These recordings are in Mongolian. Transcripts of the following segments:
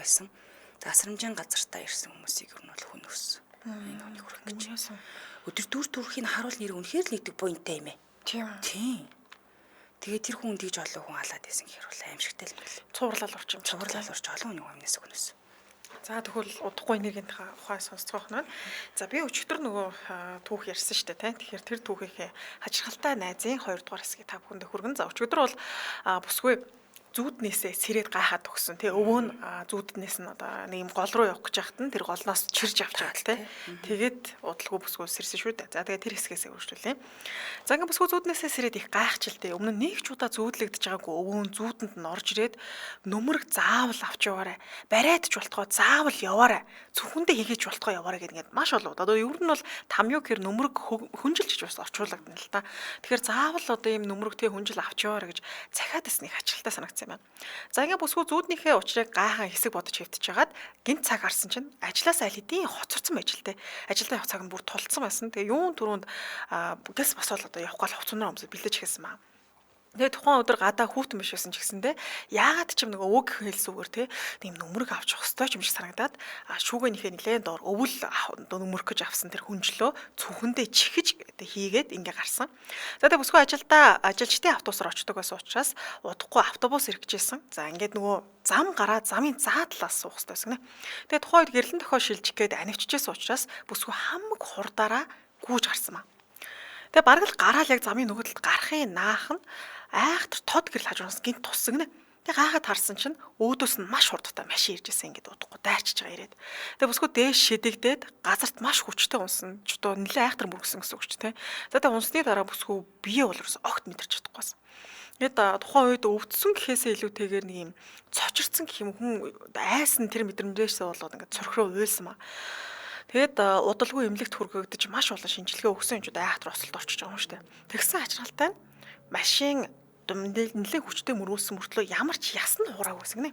байсан. Тасрамжийн газартаа ирсэн хүмүүсийг ер нь бол хүн өссөн. Энэ оны хүрэх гэж. Өдөр дүүрхийн харуул нэр үнэхээр л нэгдэг буянтай юм ээ. Тийм. Тэгээд тэр хүн тэгж олон хүн халаад байсан гэхээр бол аимшигтай л байл. Цувралал орчим. Цувралал орч олон хүний өмнөөс өгнөс. За тэгвэл удахгүй энергийн тухай сонсцгоох нь. За би өчигдөр нөгөө түүх ярьсан шүү дээ, тийм. Тэгэхээр тэр түүхийнхээ хачирхалтай найзын 2 дугаар хэсгийг та бүхэнд хүргэн. За өчигдөр бол бүсгүй зүүднээсээ сэрээд гайхаад өгсөн тий өвөө нь зүүднээс нь одоо нэг юм гол руу явах гэж байхад нь тэр голноос чирж авч байгаа тий тэгээд удалгүй бүсгүй сэрсэн шүү дээ. За тэгээд тэр хэсгээс үргэлжлүүлээ. За ингээ бүсгүй зүүднээсээ сэрээд их гайхчихлээ. Өмнө нь нэг ч удаа зүүдлэгдэж байгаагүй өвөө нь зүүдэнд нь орж ирээд нүмерэг заавал авч яваарай. Бариадч болтгоо заавал яваарай. Зөвхөндөө хийгээж болтгоо яваарай гэдэг маш болов. Одоо ер нь бол тамюг хэр нүмерэг хүнжилж бас орчуулагдана л та. Тэгэхээр заавал одоо ийм нүмерэгтэй хүнжил авч яваарай гэж захиад иснийг хачирхалтай санагд. За ингээ бүсгүй зүүднийхээ учрыг гайхан хэсэг бодож хэвтэж хагаад гинт цаг харсан чинь ажлаас аль хэдийн хоцорсон байж л те. Ажилдаа явах цаг нь бүр тулцсан байсан. Тэгээ юун түрүүнд гэс босоод одоо явах гал хувцсноор өмсөж бэлдэж хэлсэн маа. Тэгээ тухайн өдөр гадаа хүүтэн биш байсан ч гэсэндээ яагаад ч юм нэг өвөг хэлсүүгээр те тийм нүмерэг авч явах ёстой юм шиг санагдаад шүүгэнийхээ нэлээд доор өвөл нүмерэг гэж авсан тэр хүнжлөө цүхэндээ чихэж хийгээд ингээ гарсан. За тэгээ бүсгүй ажилчдын автобусаар очдог байсан учраас удахгүй автобус иргэжсэн. За ингээд нөгөө зам гараад замын заадлаас суух ёстой гэсэн. Тэгээ тухайн үед гэрлэн дохио шилжих гээд анивчжсэн учраас бүсгүй хамаг хурдаараа гүйж гарсан маа. Тэгээ бараг л гараал яг замын нөгөө талд гарахын наахан айхтар тод гэрэл хажуунаас гинт тусагнэ. Тэгээ гайхаад харсан чинь өөдөөс нь маш хурдтай машин ирж ирсэн ингээд удахгүй дайрчиж байгаа ирээд. Тэгээ бүсгүй дээш шидэгдээд газарт маш хүчтэй унсан. Ч одоо нэлээ айхтар мөргсөн гэсэн үг ч тийм. За тэгээ унсны дараа бүсгүй бие болроос огт мэдэрч чадахгүйсэн. Ингээд тухайн үед өвдсөн гэхээсээ илүүтэйгээр нэг юм цочирцсан гэх юм хүн айсан тэр мэдрэмжээсээ болоод ингээд цорхроо уйлсан маа. Тэгээд удалгүй эмнэлэгт хүргэгдэж маш олон шинжилгээ өгсөн юм ч айхтар осолд орчиж байгаа юм шүү дээ. Тэгсэн хачирхалтай машин нэлээд хүчтэй мөрүүлсэн мөртлөө ямар ч ясна хураагүй гэсэн гинэ.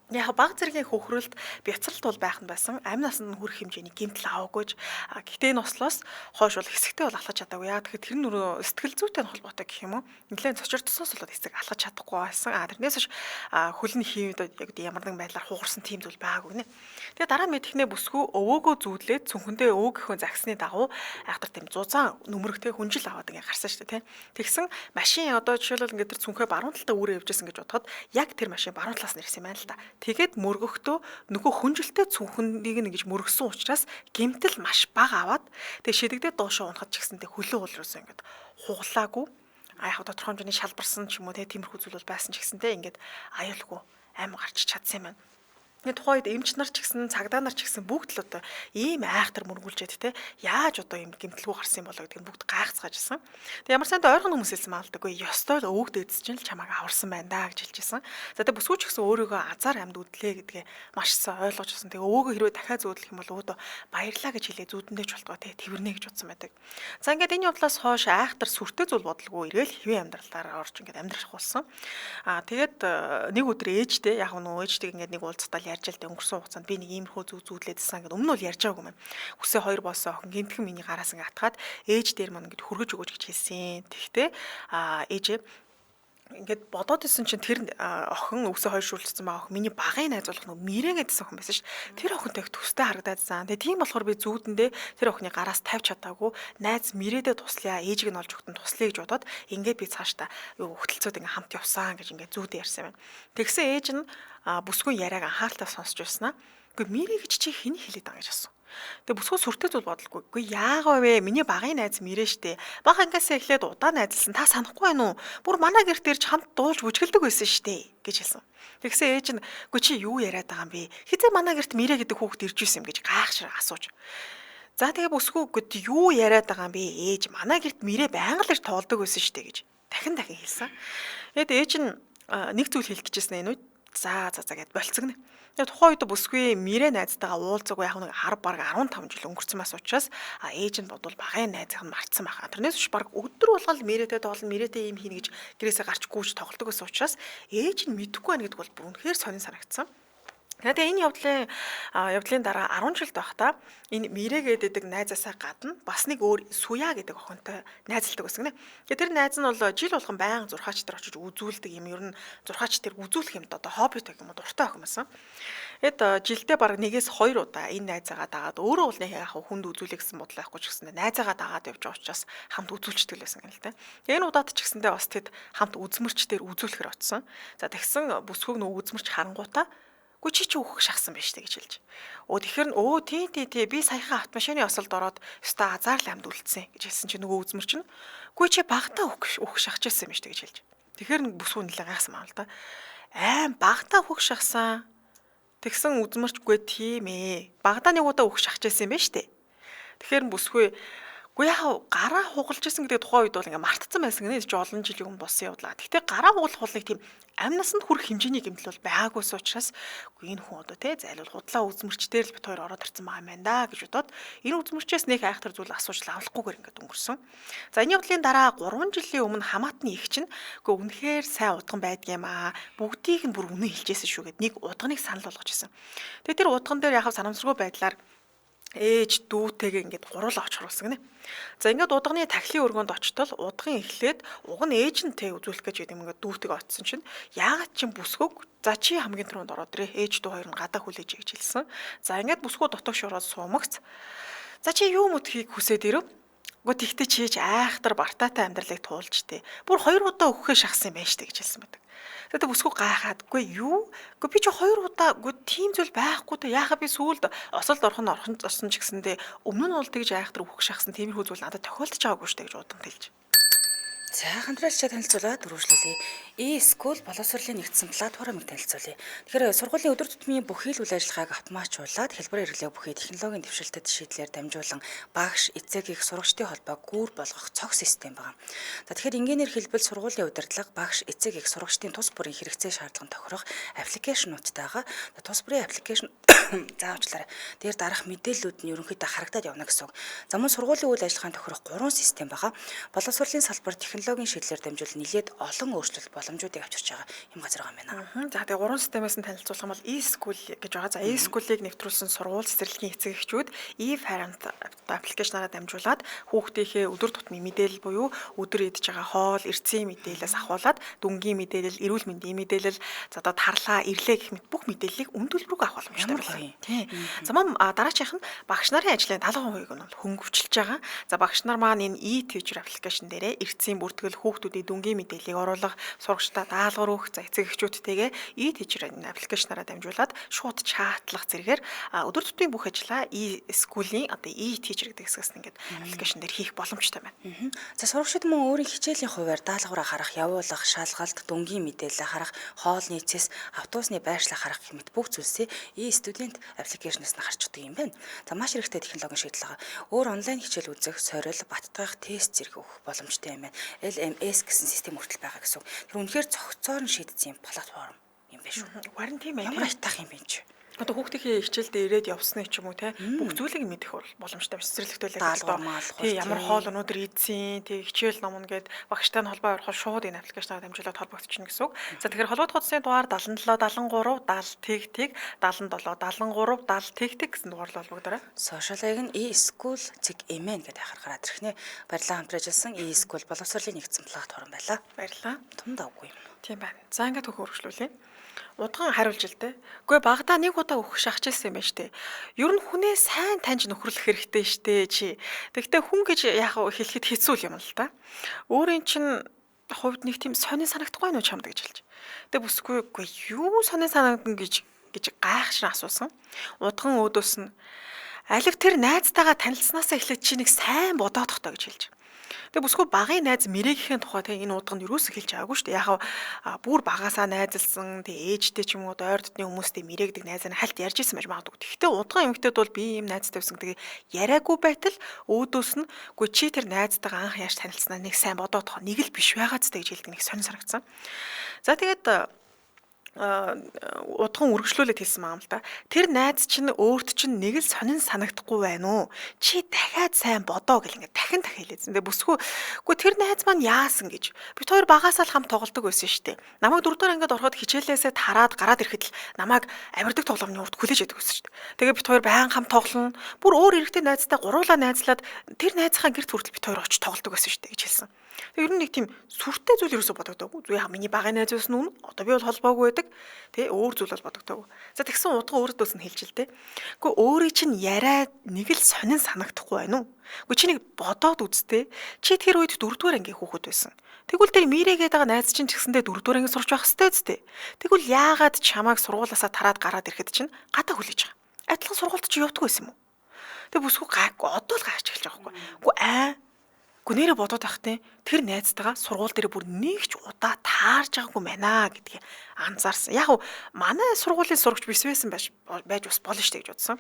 Яг баг зэргийн хөхрөлд бяцралт бол байх нь байсан. Амь насанд хүрэх хэмжээний гэмтэл аваагүйж гэхдээ энэ ослоос хойш бол хэсэгтэй бол алхаж чадаагүй. Яг тэгэхээр тэр нөрөө сэтгэл зүйтэй холбоотой гэх юм уу? Нэлээд цочирдсоос болоод хэсэг алхаж чадахгүй байсан. Тэрнээс биш хөлний хийвд яг ямар нэгэн байдлаар хугарсан тийм зүйл байгаагүй нэ. Тэгээ дараа мэдхнээ бүсгүй өвөөгөө зүүдлээд цүнхэндээ өвөөгийнхөө загсны дагуу айхтар тийм зузаан нүмерэгтэй хүнжил аваад ингээ гарсан шүү дээ. Тэгсэн машин одоо жишээлбэл ингээ тэр цүнхээ баруун талдаа үүрээ явжсэн гэж бодоход яг тэр машин баруун талаас нэрсэн юм байна л да. Тэгээд мөргөхдөө нөгөө хүнжилтэй цүнхэнийг нэгж мөргсөн учраас гэмтэл маш бага аваад тэгээд шидэгдээ доошоо унахад ч гэсэнтэй хөлөө уулруусан ингээд хуглаагүй яг тодорхой хэмжээний шалбарсан ч юм уу тиймэрхүү зүйл бол байсан ч гэсэнтэй ингээд аюулгүй амин гарч чадсан юм байна. Тэгээд тухайд эмч нар ч гэсэн цагдаа нар ч гэсэн бүгд л одоо ийм айхтар мөргүүлжээд те яаж одоо ийм гэмтэлгүй гарсан юм болоо гэдэг нь бүгд гайхацгаажсэн. Тэгээд ямар санд ойрхон хүмүүс хэлсэн маалдаггүй ёстой л өвөг дээдс чинь л чамааг аварсан байна да гэж хэлжсэн. За тэгээд бүсгүй ч гэсэн өөрийгөө азар амьд үдлээ гэдгээ маш сайн ойлгож байсан. Тэгээд өвөөгөө хэрвээ дахиад зүүдлэх юм бол өөдөө баярлаа гэж хэлээ зүүдэндээ ч болтгоо те тэрвэрнэ гэж утсан байдаг. За ингээд энэ явдлаас хойш айхтар сүртэй зүйл бодлого ирээл хэвийн амьдралаар орж ингээд амьдрах болсон. Тэгээд нэг өдөр ээжтэй яг нөгөө ээжтэй ингээд нэг уулзтал ярьж л өнгөрсөн хугацаанд би нэг иймэрхүү зүүдлээдсэн гэдэг өмнө нь бол ярьж байгаагүй юм. Хүсээ 2 босоо охин гинтхэн миний гараас ингээд атгаад ээж дээр маань ингээд хөргөж өгөөч гэж хэлсэн. Тэгтээ ээжээ ингээд бодоод исэн чинь тэр охин өвсө хойшруулсан баа охин миний багын найз болох нөө мирэгээд гэсэн охин байсан шүү дээ. Тэр охинтой их төстэй харагдаадсан. Тэгээ тийм болохоор би зүүдэндээ тэр охины гараас тавьж чадаагүй найз мирээдээ туслая ээжийг нь олж өгтөн туслая гэж бодоод ингээд би цаашдаа хөтөлцөөд ингээд хамт явсан гэж ингээд зүүдээ ярьсан юм. Тэгсэн ээж нь бүсгүй яриаг анхааралтай сонсч байснаа. Үгүй мирээ гэж чи хэний хэлээд байгаа гэж асуув. Тэгээ бүсгүй сүртэй зүйл бодлогүй. Үгүй яагаа вэ? Миний багын найз мирээ штэ. Бага ангиасаа эхлээд удаа найзлсан. Та санахгүй байна уу? Бүр манай гэрт ирж хамт дуулж бүжгэлдэг байсан штэ гэж хэлсэн. Тэгсэн ээж нь үгүй чи юу яриад байгаа юм бэ? Хизээ манай гэрт мирээ гэдэг хүүхэд ирж исэн юм гэж гайхшир асууж. За тэгээ бүсгүй үгүй юу яриад байгаа юм бэ? Ээж манай гэрт мирээ байнга л ирж тоолдог байсан штэ гэж дахин хэлсэн. Тэгэд ээж нь нэг зүйл хэлэх гэжсэн энэ үед за гэд болцгоно. Тэгээд тухайн үед бүсгүй мирээ найзтайгаа уулзаг яг нэг 10 бараг 15 жил өнгөрцөн бас учраас ээж нь бодвол багын найзыг нь мартсан байхаа. Тэрнээс биш бараг өдөр болгол мирээтэй тоолно мирээтэй юм хийнэ гэж гэрээсээ гарч гүйж тоглодог байсан учраас ээж нь мэдэхгүй байна гэдэг бол бүр үнэхээр сонин санагдсан. Тэгээд энэ явдлын дараа 10 жил байхдаа энэ Мирэ гэдэг найзаасаа гадна бас нэг өөр Суя гэдэг охинтой найзалдаг байсан гинэ. Тэгээд тэр найз нь бол жил болгон байнга зурхаач дээр очиж үзүүлдэг юм. Ер нь зурхаач дээр үзүүлэх юмд одоо хобби гэх юм уу дуртай охин байсан. Тэгэд жилдээ баг нэгээс 2 удаа энэ найзаагаа дагаад өөрөө бол нэг яг хүнд үзүүлэх гэсэн бодлоо байхгүй ч гэсэндээ найзаагаа дагаад явж байгаа учраас хамт үзүүлчихдэг л байсан гэнэ л дээ. Энэ удаад ч гэсэндээ бас тэд хамт үзмэрч дээр үзүүлэхээр очсон. За тэгсэн бүсгүйг нөө үзмэрч харангуутаа "Гү чи өөх шахсан байж тээ" гэж хэлж. Тэгэхээр тий би саяхан автомашины осолд ороод өстой азар л амьд үлдсэн гэж хэлсэн чи нөгөө үзмэр чинь "Гү чи багтаа өөх шахаж ирсэн байж тээ" гэж хэлж. Тэгэхээр бүсгүй нэлээ гайхсан маа л да. Багтаа өөх шахсан. Тэгсэн үзмэрчгүй тийм ээ. Багтаа нэг удаа өөх шахаж ирсэн байж тээ. Тэгэхээр бүсгүй Гэхдээ яг гараа хугалж исэн гэдэг тухайн үед бол ингээ мартцсан байсан гэнэ чи олон жилийн өмнө болсон явдлаа. Гэхдээ гараа хугалах бол нэг тийм амь насанд хүрэх хэмжээний гэмтэл бол байгаагүйс учраас энэ хүн одоо тий зайлуул худлаа үзмэрчдээр л бит хоёр ороод ирсэн байгаа юм байна да гэж бодоод энэ үзмэрчээс нэг айхтар зүйл асууж авлахгүйгээр ингээ өнгөрсөн. За энэ явдлын дараа 3 жилийн өмнө хамаатны их чинь үнэхээр сайн удган байдаг юм аа. Бүгдийг нь бүр үнэн хэлжсэн шүү гэд нэг удганыг санал болгож исэн. Тэгээ тэр удган дээр яхав санамсаргүй байдлаар ээж дүүтэйгээ ингээд гуруулаа очих харуулсан гинэ. За ингээд удганы тахилын өргөнд очтол удгын эхлээд уг нь ээжнтэй үзүүлэх гэж юм ингээд дүүтэйгээ очсон чинь яагаад ч бүсгүйг за чи хамгийн түрүүнд ороод ирээ ээж дүү хоёр нь гадаа хүлээж гэж хэлсэн. За ингээд бүсгүй дотогш ороод суумагц. За чи юу мэдхийг хүсээд ирэв? Гэхдээ тэгтээ чийж айхтар бартаатай амьдралыг туулж тээ. Бүр 2 удаа өгөхөө шахсан юм байна штэ гэж хэлсэн байдаг. Тэгээд бүсгүй гайхаад "Үгүй юу? Үгүй би чи 2 удаа үгүй тийм зүйл байхгүй та яахаа би сүүлд осолд орхон орсон ч гэсэндээ өмнө нь бол тэгж айхтар өгөх шахсан тиймэрхүү зүйл надад тохиолдож байгаагүй штэ гэж удам хэлж. За хамтраалчаа танилцуулаад дөрвөлжлүүлье. E-school боловсролын нэгдсэн платформыг танилцуулъя. Тэгэхээр сургуулийн өдөр тутмын бүхий л үйл ажиллагааг автоматжуулаад хэлбэр хэрэглээ бүхий технологийн дэвшилтэд шийдлээр дамжуулан багш, эцэг их сурагчдын холбоог гүүр болгох цог систем байна. За тэгэхээр энгийнээр хэлбэл сургуулийн удирдлага, багш, эцэг их сурагчдын тус бүрийн хэрэгцээ шаардлага тохирох аппликейшнуудтайгаа тус бүрийн аппликейшн заавчлаарай. Дээр дараах мэдээллүүд нь ерөнхийдөө харагдаад явна гэсэн үг. За мөн сургуулийн үйл ажиллагаанд тохирох 3 систем байгаа. Боловсролын салбар технологийн шийдлээр дамжуулан нэлээд олон өөрчлөлт боломжуудыг авчирч байгаа юм газар байгаа юм байна. За тэгээ 3 системээс нь танилцуулах юм бол e-school гэж байгаа. За e-school-ыг нэвтрүүлсэн сургууль цэцэрлэгийн эцэг эхчүүд e-parent аппликейшнаараа дамжуулаад хүүхдийнхээ өдөр тутмын мэдээлэл буюу өдөр идж байгаа хоол, эрцийн мэдээлэлээс ахуулаад дүнгийн мэдээлэл, эрүүл мэндийн мэдээлэл, за одоо тарлаа, ирлээ гэх мэт бүх мэдээллийг үн төлбөрөөр авах боломжтой байна. Тийм. За мөн дараачих нь багш нарын ажлын 70% нь бол хөнгөвчлж байгаа. За багш нар маань энэ e-teacher аппликейшн дээрээ эрцийн бүртгэл хүүхдүүдийн дүнгийн мэдээллийг оруулах, сурагчдаа даалгавар өгөх, за эцэг эхчүүдтэйгээ e-teacher аппликейшнаараа дамжуулаад шууд чатлах зэрэгээр өдөр тутмын бүх ажлаа e-school-ийн одоо e-teacher гэдэг хэсгээс ингээд аппликейшн дээр хийх боломжтой байна. За сурагчид мөн өөрийн хичээлийн хуваар даалгавраа харах, явуулах, шалгалт, дүнгийн мэдээлэл харах, хоол нийцээс автобусны байршлыг харах гэмэт бүх зүйлсээ e-student аппликейшнээс нь харчдаг юм байна. За маш хэрэгтэй технологийн шийдэл байгаа. Өөр онлайн хичээл үзэх, сорил, баттгах, тест зэрэг өгөх боломжтой юм байна. LMS гэсэн систем хүртэл байгаа гэсэн. Тэр үнэхээр цогцоор нь шийдсэн платформ юм байна шүү. Харин тийм ээ. Ямар айтах юм бэ чи? Одоо хүүхдийн хичээлдээ ирээд явсны ч юм уу те бүх зүйлийг мэдэх боломжтой цэцэрлэгтүүлээ ямар хоол өнөөдөр ийдсэн хичээл ном нэгэд багштай нь холбоо ороход шууд энэ аппликейшнаар дамжуулаад холбогдчихно гэсэн үг. За тэгэхээр холбогдох утасны дугаар 77 73 70 77 73 70 гэсэн дугаар холбогдорой. Сошиалыг нь e-school.mn гэдэг харахаар ирхнэ. Баярлалаа хамтран ажилласан e-school боловсролын нэгдсэн платформ байлаа. Баярлалаа. Тундаагүй юм. Тийм байна. За ингээд хөх хөргөжлүүлье. Удган хариулж л дээ. Үгүй багадаа нэг удаа өгөх шахаж ирсэн юм байна штэ. Ер нь хүнээ сайн таньж нөхөрлөх хэрэгтэй штэ чи. Тэгвэл хүн гэж яг хэлэхэд хэцүү юм л да. Өөрийн чинь хувьд нэг тийм сонин санагдахгүй нь чамд гэж хэлж. Тэгээ бүсгүй юу сонин санагдана гэж гайхшир асуусан. Удган өөдөөс нь алив тэр найзтайгаа танилцсанаасаа эхлээд чи нэг сайн бодоодох тоо гэж хэлж. Тэгээ бүсгүй багын найз Мирэгийн тухай те энэ удганд юусоо хэлж байгаагүй шүү дээ. Яг бүр багасаа найзалсан тэгээ ээжтэй ч юм уу ойр дотны хүмүүстэй Мирэ гэдэг найзаа хальт ярьж исэн байж магадгүй. Гэхдээ удган эмэгтэйд бол би ийм найзтай байсан тэгээ яриаггүй байтал өөдөөс нь үгүй чи тэр найзтайгаа анх яаж танилцсанаа нэг сайн бодоодох нэг л биш байгаа ч гэж хэлдэг нэг сонир санагдсан. За тэгээд удхан үргэлжлүүлээд хэлсэн юм л да. Тэр найз чинь өөрт чинь нэг л сонин санагдахгүй байна уу? Чи дахиад сайн бодоо гэл ингээд дахин хэлээдсэн. Тэгээ бүсгүй тэр найз маань яасан гэж. Бид хоёр багасаа л хамт тоглодог байсан шүү дээ. Намайг 4 дугаар ангид ороход хичээлээсээ тараад гараад ирэхэд л намайг авирдаг тоглоомны урд хүлээж яддаг байсан шүү дээ. Тэгээ бид хоёр баян хамт тоглоно. Бүр өөр эрэгтэй найзтай гуруулаа найзлаад тэр найзынхаа гэрт хүртэл бид хоёр очиж тоглодог байсан шүү дээ гэж хэлсэн. Тэгээ ер нь нэг тийм сүртэй зүйл ерөөсө бодогдоогүй. Зүг яа миний багын найз байсан нь одоо би бол холбоогүй байдаг. Тэ өөр зүйл бол бодогдоогүй. За тэгсэн удаа өөрөөдөөс нь хэлж л дээ. Гэхдээ өөрийн чинь яриа нэг л сонин санагдахгүй байна уу? Гэхдээ чи нэг бодоод үзтээ. Чи тэр үед 4 дугаар ангийн хүүхэд байсан. Тэгвэл тэр мирэгээд байгаа найз чинь ч гэсэндээ 4 дугаар анги сурч байх хэвээр зү. Тэгвэл яагаад чамайг сургуулаасаа тараад гараад ирэхэд чинь гадаа хүлээж байгаа. Адилхан сургуульд чи явдаггүй байсан юм уу? Тэг бүсгүй гайгүй одоо л гайж эхэлж байгаа байхгүй. Үгүй Гү нэрэ бодоод байхтай тэр найзтайгаа сургууль дээр бүр нэг ч удаа таарж байгаагүй байна гэдгийг анзаарсан. Яг уу манай сургуулийн сурагч биш байсан байж бас болно штэ гэж бодсон.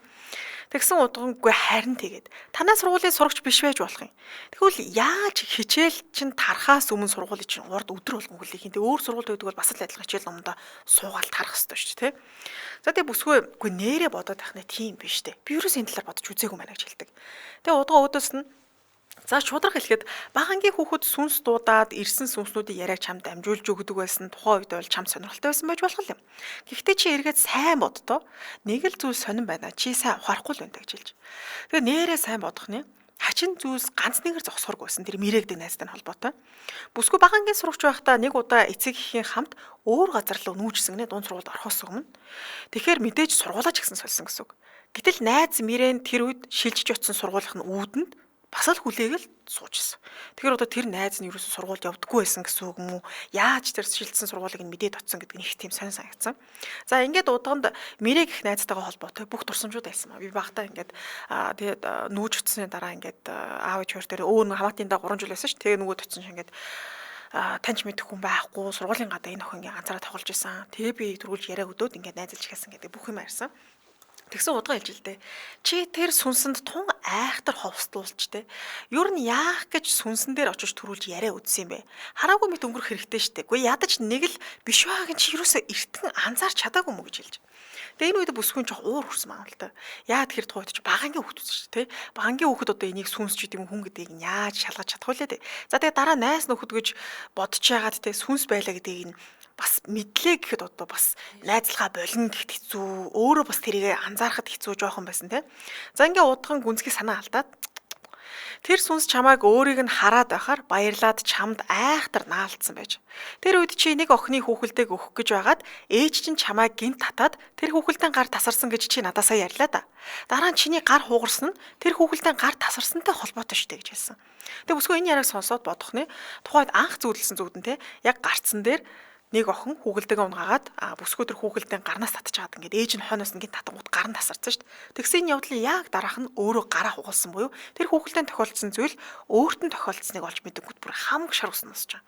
Тэгсэн удаггүй харин тэгээд танай сургуулийн сурагч биш байж болох юм. Тэгвэл яаж хичээл чинь тарахаас өмнө сургуулийн чинь урд өдөр болгон хүлээх юм. Тэг өөр сургуульд байдаг бол бас л адилхан хичээл номдоо суугаад тарах хэрэгтэй шүү дээ, тэ. За тэг бүсгүй нэрэ бодоод байхнаа тийм биш дээ. Би ерөөс энэ талаар бодож үзээгүй маа гэж хэлдэг. Тэг удаа өдөөс нь за шудраг хэлэхэд багангийн хүүхэд сүнс дуудаад ирсэн сүнснүүдийн яриаг чамд амжуулж өгдөг байсан. Тухайн үед бол чам сонирхолтой байсан байж болох юм. Гэхдээ чи эргээд сайн боддоо. Нэг л зүйл сонирн байна. Чи сайн ухаарахгүй л байна гэж хэлж. Тэгээ нэрээ сайн бодох нэ. Хачин зүйлс ганц нэгээр зогсохоргүй байсан. Тэр мэрэгдэг найзтай холбоотой. Бүсгүй багангийн сурагч байхдаа нэг удаа эцэг эхийн хамт өөр газар руу нүүжсэн гинэ дунд сургуульд орохоос өмнө. Тэгэхээр мэдээж сургуулаач гэсэн сольсон гэсэн үг. Гэтэл найз мөрэн тэр үед шилжиж очсон сургуулийнх нь үүдэнд бас л хүлээгээл суужсэн. Тэгэхээр одоо тэр найз нь ерөөсө сургуульд явдаггүй байсан гэсэн үг юм уу? Яаж тэр шилжсэн сургуулийг нь мэдээд оцсон гэдэг нь их тийм сонь санагдсан. За ингээд удаганд мэрэг их найзтайгаа холбоотой бүх турсамжууд байсан ба. Би багтаа ингээд тэгээд нүүж утсны дараа ингээд аав ээж хоёр дээр өөр нэг хамаатын да 3 жил байсан ш. Тэгээ нөгөө төцсөн шиг ингээд таньж мэдэх хүн байхгүй сургуулийн гадаа энэ охин ингээд ганцаараа тоглож исэн. Тэгээ би түрүүлж яриа өдөөд ингээд найзалж хэлсэн гэдэг бүх юм ярьсан. Тэгсэн удаа хэлж л дээ. Чи тэр сүнсэнд тун айхтар ховслуулж те. Юу н яах гэж сүнсэн дээр очиж төрүүлж яриа үдсэн юм бэ? Хараагүй мэт өнгөрөх хэрэгтэй штэ. Гэхдээ ядаж нэг л биш байгааг чи юусоо эртгэн анзаарч чадаагүй мө гэж хэлж. Тэгээ энэ үед бүсгүй жоох уур хүрсэн маа л та. Яа тэгэхээр тухайд чи багангийн хүүхэд шүү дээ те. Багангийн хүүхэд одоо энийг сүнс ч гэдэг юм хүн гэдгийг нь яаж шалгаж чадах вэ те. За тэгээ дараа найс нөхөд гэж бодож яагаад те сүнс байлаа гэдгийг нь бас мэдлээ гэхэд одоо бас найзлахаа болно гэхэд хэцүү. Өөрөө бас тэрийг анзаарахад хэцүү жоохон байсан те. За ингээ удхан гүнзгий санаа алдаад тэр сүнс чамайг өөрийг нь хараад байхаар баярлаад чамд айхтар наалдсан байж. Тэр үед чи нэг охины хүүхэлдэйг өгөх гэж байгаад ээж чинь чамайг гинт татаад тэр хүүхэлдэн гар тасарсан гэж чи надаасаа ярьлаа да. Дараа нь чиний гар хугарсан нь тэр хүүхэлдэн гар тасарсантай холбоотой шүү дээ гэж хэлсэн. Тэгээ бүсгүй энэ яриаг сонсоод бодох нэ. Тухайд анх зөвлөсөн зүудэн те яг гарцсан дээр нэг охин хүүхэлдэйгээ унгаагаад бүсгүй тэр хүүхэлдээ гарнаас татчихад ингээд ээж нь хойноос нь гинт татангууд гар нь тасарсан шүү дээ. Тэгсэн энэ явдлын яг дараах нь өөрөө гараа хугалсан буюу тэр хүүхэлдээ тохиолдсон зүйл өөрт нь тохиолдсныг олж мэдэнгүүт бүр хамаг шар усан носч байгаа.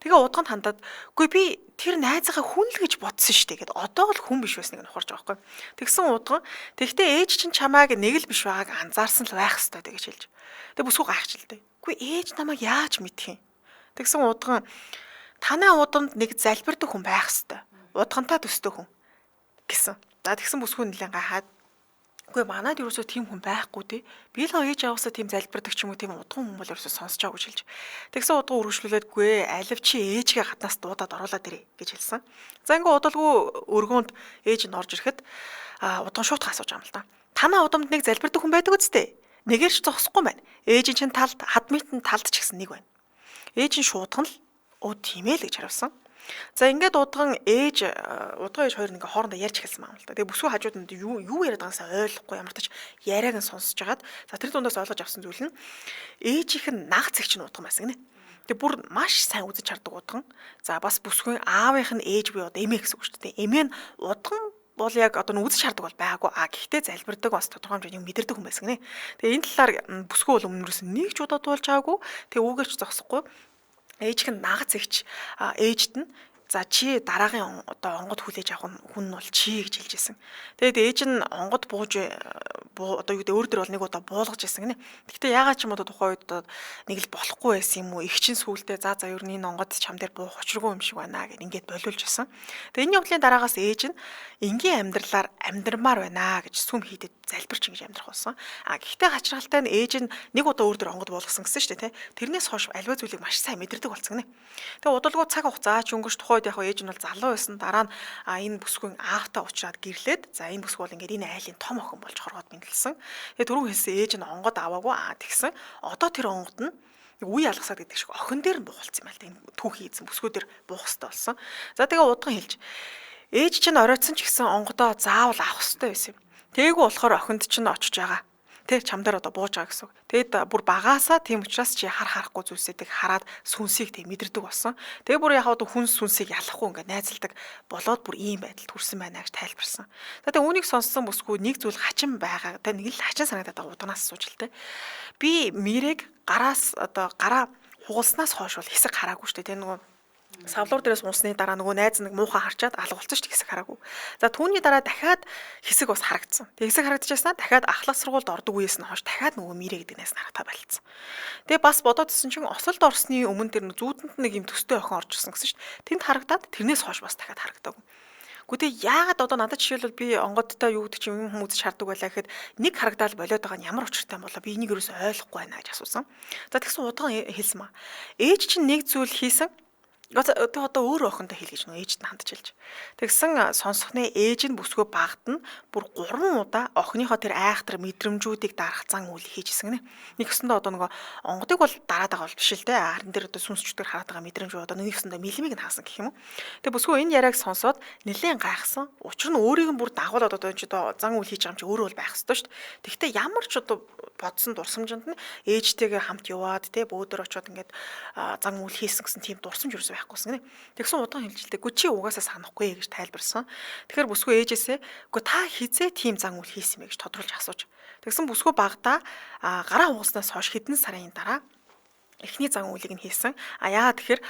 Тэгээ удганд хандаад үгүй би тэр найзынхаа хүн л гэж бодсон шүү дээ гэд одоо л хүн биш байсныг нь ухаарж байгаа байхгүй. Тэгсэн удган тэгтээ ээж чинь чамааг нэг л биш байгааг анзаарсан л байх ёстой гэж хэлж. Тэгээ бүсгүй гайхчихлээ. Үгүй ээж намайг яаж мэдэх юм? Тэгсэн удган танай удамд нэг залбирдаг хүн байх хэвээр. Удахантай төстэй хүн гэсэн. За тэгсэн бүсгүй нэлээд гайхаад үгүй манайд ерөөсөө тийм хүн байхгүй тий. Би л ээж аваасаа тийм залбирдаг ч юм уу тийм удхан хүн бол ерөөсөө сонсож байгаа гэж хэлж. Тэгсэн удаа үргэлжлүүлээдгүй алив чи ээжгээ гаднаас дуудаад оруулаад ирээ гэж хэлсэн. За ингээ удалгүй өргөөнд ээж нь орж ирэхэд удаан шууд асууж байгаа юм л да. Танай удамд нэг залбирдаг хүн байдаг үстэй. Нэгээр ч зогсохгүй байна. Ээж чинь талд хадмитэн талд ч гэсэн нэг байна. Ээж нь шуудхан л тийм ээ л гэж хариулсан. За ингээд удган ээж хоёр ингээ хоорондоо ярьж эхэлсэн юм л да. Тэгээ бүсгүй хажууд нь юу яриад байгаасаа ойлгохгүй ямар ч яриаг нь сонсож хагаад за тэр дундаас ойлгож авсан зүйл нь ээжийнх нь наг зэгч нь удган байсан гинэ. Тэгээ бүр маш сайн үзэж хардаг удган. За бас бүсгүй аавынх нь ээж буюу одоо эмээ гэсэн үг шүү дээ. Эмээ нь удган бол яг одоо үзэж хардаг бол байгаагүй. Гэхдээ залбирдаг бас тодорхой хэмжээний мэдэрдэг хүн байсан гинэ. Тэгээ энэ талаар бүсгүй бол өмнөөс нэг ч удаа туулж байгаагүй. Тэгээ үүгээр ч зогсохгүй. Ээж нь нагц ихч ээжд нь За чи дараагийн одоо онгод хүлээж авах хүн нь бол чи гэж хэлж ирсэн. Тэгээд ээж нь онгод бууж одоо юу гэдэг өөр дөр бол нэг удаа буулгаж ирсэн гинэ. Гэхдээ яагаад ч юм одоо тухайн үед одоо нэг л болохгүй байсан юм уу? Их чин сүулдэ за ер нь энэ онгод чам дээр буух учиргүй юм шиг байна гэд ингээд болиулж ирсэн. Тэгээд энэ явдлын дараагаас ээж нь энгийн амьдралаар амьдрмаар байна гэж сүм хийдэд залбирч ингэж амьдрах болсон. Гэхдээ хачиргалтай нь ээж нь нэг удаа өөр дөр онгод буулгасан гэсэн шүү дээ, тэ. Тэрнээс хойш аливаа зүйлийг маш сайн мэдэрдэг болсон гинэ. Тэгээд удалгүй цаг хугацаа ч өнгөрч тухайд яг ээж нь бол залуу байсан. Дараа нь энэ бүсгүй аавтаа уулзраад гэрлээд за энэ бүсгүй бол ингээд энэ айлын том охин болж хоргоод мэндэлсэн. Тэгээд түрүү хэлсэн ээж нь онгод аваагүй тэгсэн. Одоо тэр онгод нь үе алгасаад гэдэг шиг охин дээр нь буулцсан юм байна л да. Энэ түүхий эзэн бүсгүй дээр буух хэрэгтэй болсон. За тэгээ удган хэлж ээж чинь оройтсон ч гэсэн онгодоо заавал авах хэрэгтэй байсан юм. Тэгээгүй болохоор охинд чинь очиж байгаа. Тэ чам дээр одоо бууж байгаа гэсэн үг. Тэгэд бүр багаасаа тийм учраас чи харахгүй зүйлсүүдийг хараад сүнсийг тийм мэдэрдэг болсон. Тэгээ бүр яг одоо хүн сүнсийг ялахгүй ингээд найзалдаг болоод бүр ийм байдалд хүрсэн байна гэж тайлбарсан. За тэгээ үүнийг сонссон бүсгүй нэг зүйл хачин байгаа. Тэ нэг л хачин санагдаад байгаа удагнаас сууж л тэ. Би мэрэг гараас одоо гараа хугалснаас хойш бол хэсэг хараагүй шүү дээ. Тэ нөгөө савлуур дээрээс унсны дараа нөгөө найз нэг муухай харчаад алгуулсан ч хэсэг хараагүй. За түүний дараа дахиад хэсэг бас харагдсан. Тэг хэсэг харагдчихснаа дахиад ахлах сургуульд ордог үеэс нь хойш дахиад нөгөө мэрэ гэдэг найз харагдаа байлцсан. Тэгээ бас бодоод ирсэн чинь осолд орсны өмнө тэр зүүдэнд нэг юм төстэй охин орж ирсэн гэсэн чинь тэнд харагдаад тэрнээс хойш бас дахиад харагдаагүй. Гэхдээ яагаад одоо надад жишээлбэл би онгодтой юу гэдэг чинь юм хүмүүс шаарддаг байлаа гэхэд нэг харагдаал болоод байгаа нь ямар учиртай юм болоо би энийг ерөөсөй ойлгохгүй байна гэж асуусан. За тэгсэн удаа хэлсэн маа. Ээж чинь нэг зүйл хийсэн. Одоо өөр охиндоо хэл гэж нөө ээжд нь хандж хэлж. Тэгсэн сонсохны ээж нь бүсгүй багтна бүр 3 удаа охиныхоо тэр айхтар мэдрэмжүүдийг дарах зан үйл хийжсэн гинэ. Нэгсэндээ одоо нөгөө онгодыг бол дараад байгаа бол биш л дээ. Харин дээр одоо сүнсчдэр хараад байгаа мэдрэмж одоо нэгсэндээ мэлимийг нь хаасан гэх юм уу. Тэгээ бүсгүй энэ яриаг сонсоод нэлээд гайхсан. Учир нь өөрийг нь бүр дагуулад одоо ч одоо зан үйл хийж байгаа юм чи өөрөө бол байх ёстой шүү дээ. Тэгвэл ямар ч одоо бодсон дурсамжинд нь ээжтэйгээ хамт яваад те бөөдөр очиод ингээд зан үйл хийсэн гэсэн тийм дурсамж юусэн байхгүйсэн гинэ. Тэгсэн удаан хэлжилтэй гү чи угаасаа санахгүй гэж тайлбарсан. Тэгэхээр бүсгүй ээжээсээ гү та хизээ тийм зан үйл хийсэн мэ гэж тодруулж асууж. Тэгсэн бүсгүй багада гараа хугаснаас хойш хэдэн сарын дараа эхний зан үйлийг нь хийсэн. Яагаад тэгэхээр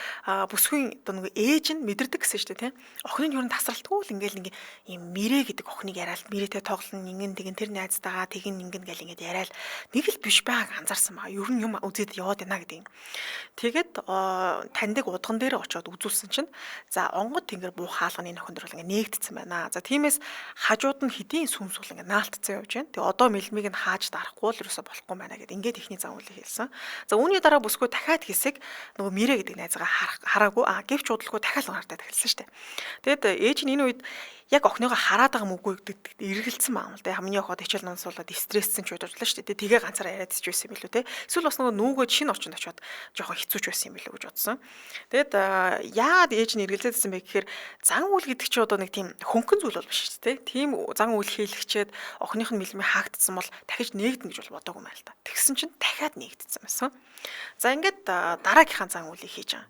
бүсгүй одоо нэг ээж нь мэдэрдэг гэсэн шүү дээ, тийм. Охин нь юу н тасралтгүй л ингээл нэг юм мэрэ гэдэг охиныг яриад мэрэтэй тоглоно ингэн тэгин тэр найзтайгаа тэгин ингэн гэл ингээд яриад нэг л биш байгааг анзаарсан ба. Ер нь юм үзээд яваад байна гэдэг юм. Тэгээд таньдаг удган дээр очиод үзүүлсэн чинь за онгод тэнгэр буу хаалганы охин дэр бол ингээд нээгдсэн байна. За тиймээс хажууд нь хэдийн сүнс бол ингээд наалтцсан явж байна. Тэгээ одоо мэлмиг нь хааж дарахгүй л ерөөсө болохгүй байна гэдэг ингээд ихний зан үйлийг хэлсэн. За үүний дараа бүсгүй дахиад хэсэг нөгөө мэрэ гэдэг найзгаа хараагүй гэвч удалгүй дахиад харагдаад эхэлсэн шүү дээ. Тэгэд ээж нь энэ үед яг охиныгоо хараад байгаа мөггүй гэдэг эргэлцсэн байна л да. Миний охид хичээл нансуулаад стресссэн ч удажлаа шүү дээ. Тэгээ ганцаараа яриад ч байсан юм билүү те. Эсвэл бас нөгөө нүүгөө шинэ орчинд очиод жоохон хэцүүч байсан юм билүү гэж бодсон. Тэгэд яагаад ээж нь эргэлзээдсэн бэ гэхээр зан үйл гэдэг чи одоо нэг тийм хөнгөн зүйл бол биш шүү дээ. Тийм зан үйл хийлгчээд охиных нь мэлмээ хаагдсан бол дахиж нээгдэнэ гэж бол бодоогүй юм байна л да. Тэгсэн чинь дахиад нээгдсэн байсан. За ингээд дараагийнхаа зан үйлийг хийж байгаа.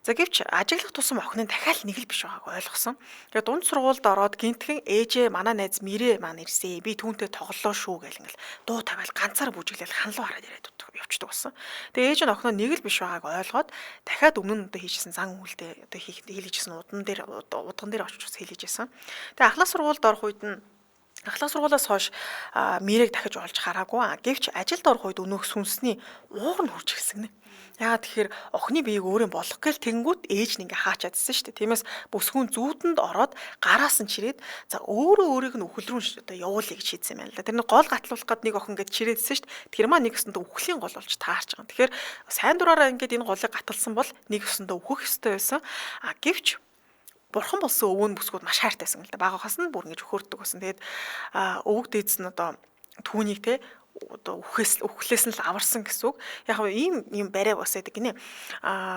За гэвч ажиглах тусам охин нь дахиад нэг л биш байгааг ойлгосон. Тэгээд дунд сургуульд ороод гинтхэн ээжээ манай найз мэрэ маань ирсэн. Би түүнтэй тоглолоо шүү гэл ингээл дуу тавиал ганцаар бүжиглэл ханлуу хараад яриад явчихдаг болсон. Тэгээд ээж нь охиноо нэг л биш байгааг ойлгоод дахиад өмнө нь одоо хийжсэн зан үйлдээ одоо хийлгэжсэн удган дээр очиж хийлгэжсэн. Тэгээд ахлах сургуульд орох үед нь ахлах сургуулиас хойш мэрэг дахиж олж хараагүй. Гэвч ажилд орох үед өнөөх сүнсний уур нь хурж ирсэн гэнэ. Яагаад тэгэхээр охины биеийг өөрөө болох гээл тэнгүүт ээж нь ингээ хаачаадсэн шүү дээ. Тиймээс бүсгүүн зүүдэнд ороод гараас нь чирээд за өөрийг нь үхэл рүү одоо явуулъя гэж шийдсэн юм байна л да. Тэр нэг гол гатлуулах гээд нэг охин ингээ чирээдсэн шүү дээ. Тэр маа нэг өсөндөө үхлийн гол болж таарч байгаа. Тэгэхээр сайн дураараа ингээд энэ голыг гаталсан бол нэг өсөндөө үхэх ёстой байсан. Гэвч бурхан болсон өвөө нь бүсгүүд маш хайртай байсан л да. Багахаас нь бүр ингэж өхөөрдөг байсан. Тэгээд өвөг дээдс нь одоо түүнийг те одоо үхлээс нь л аварсан гэсэн үг. Яг ийм юм барай бас байдаг гинэ.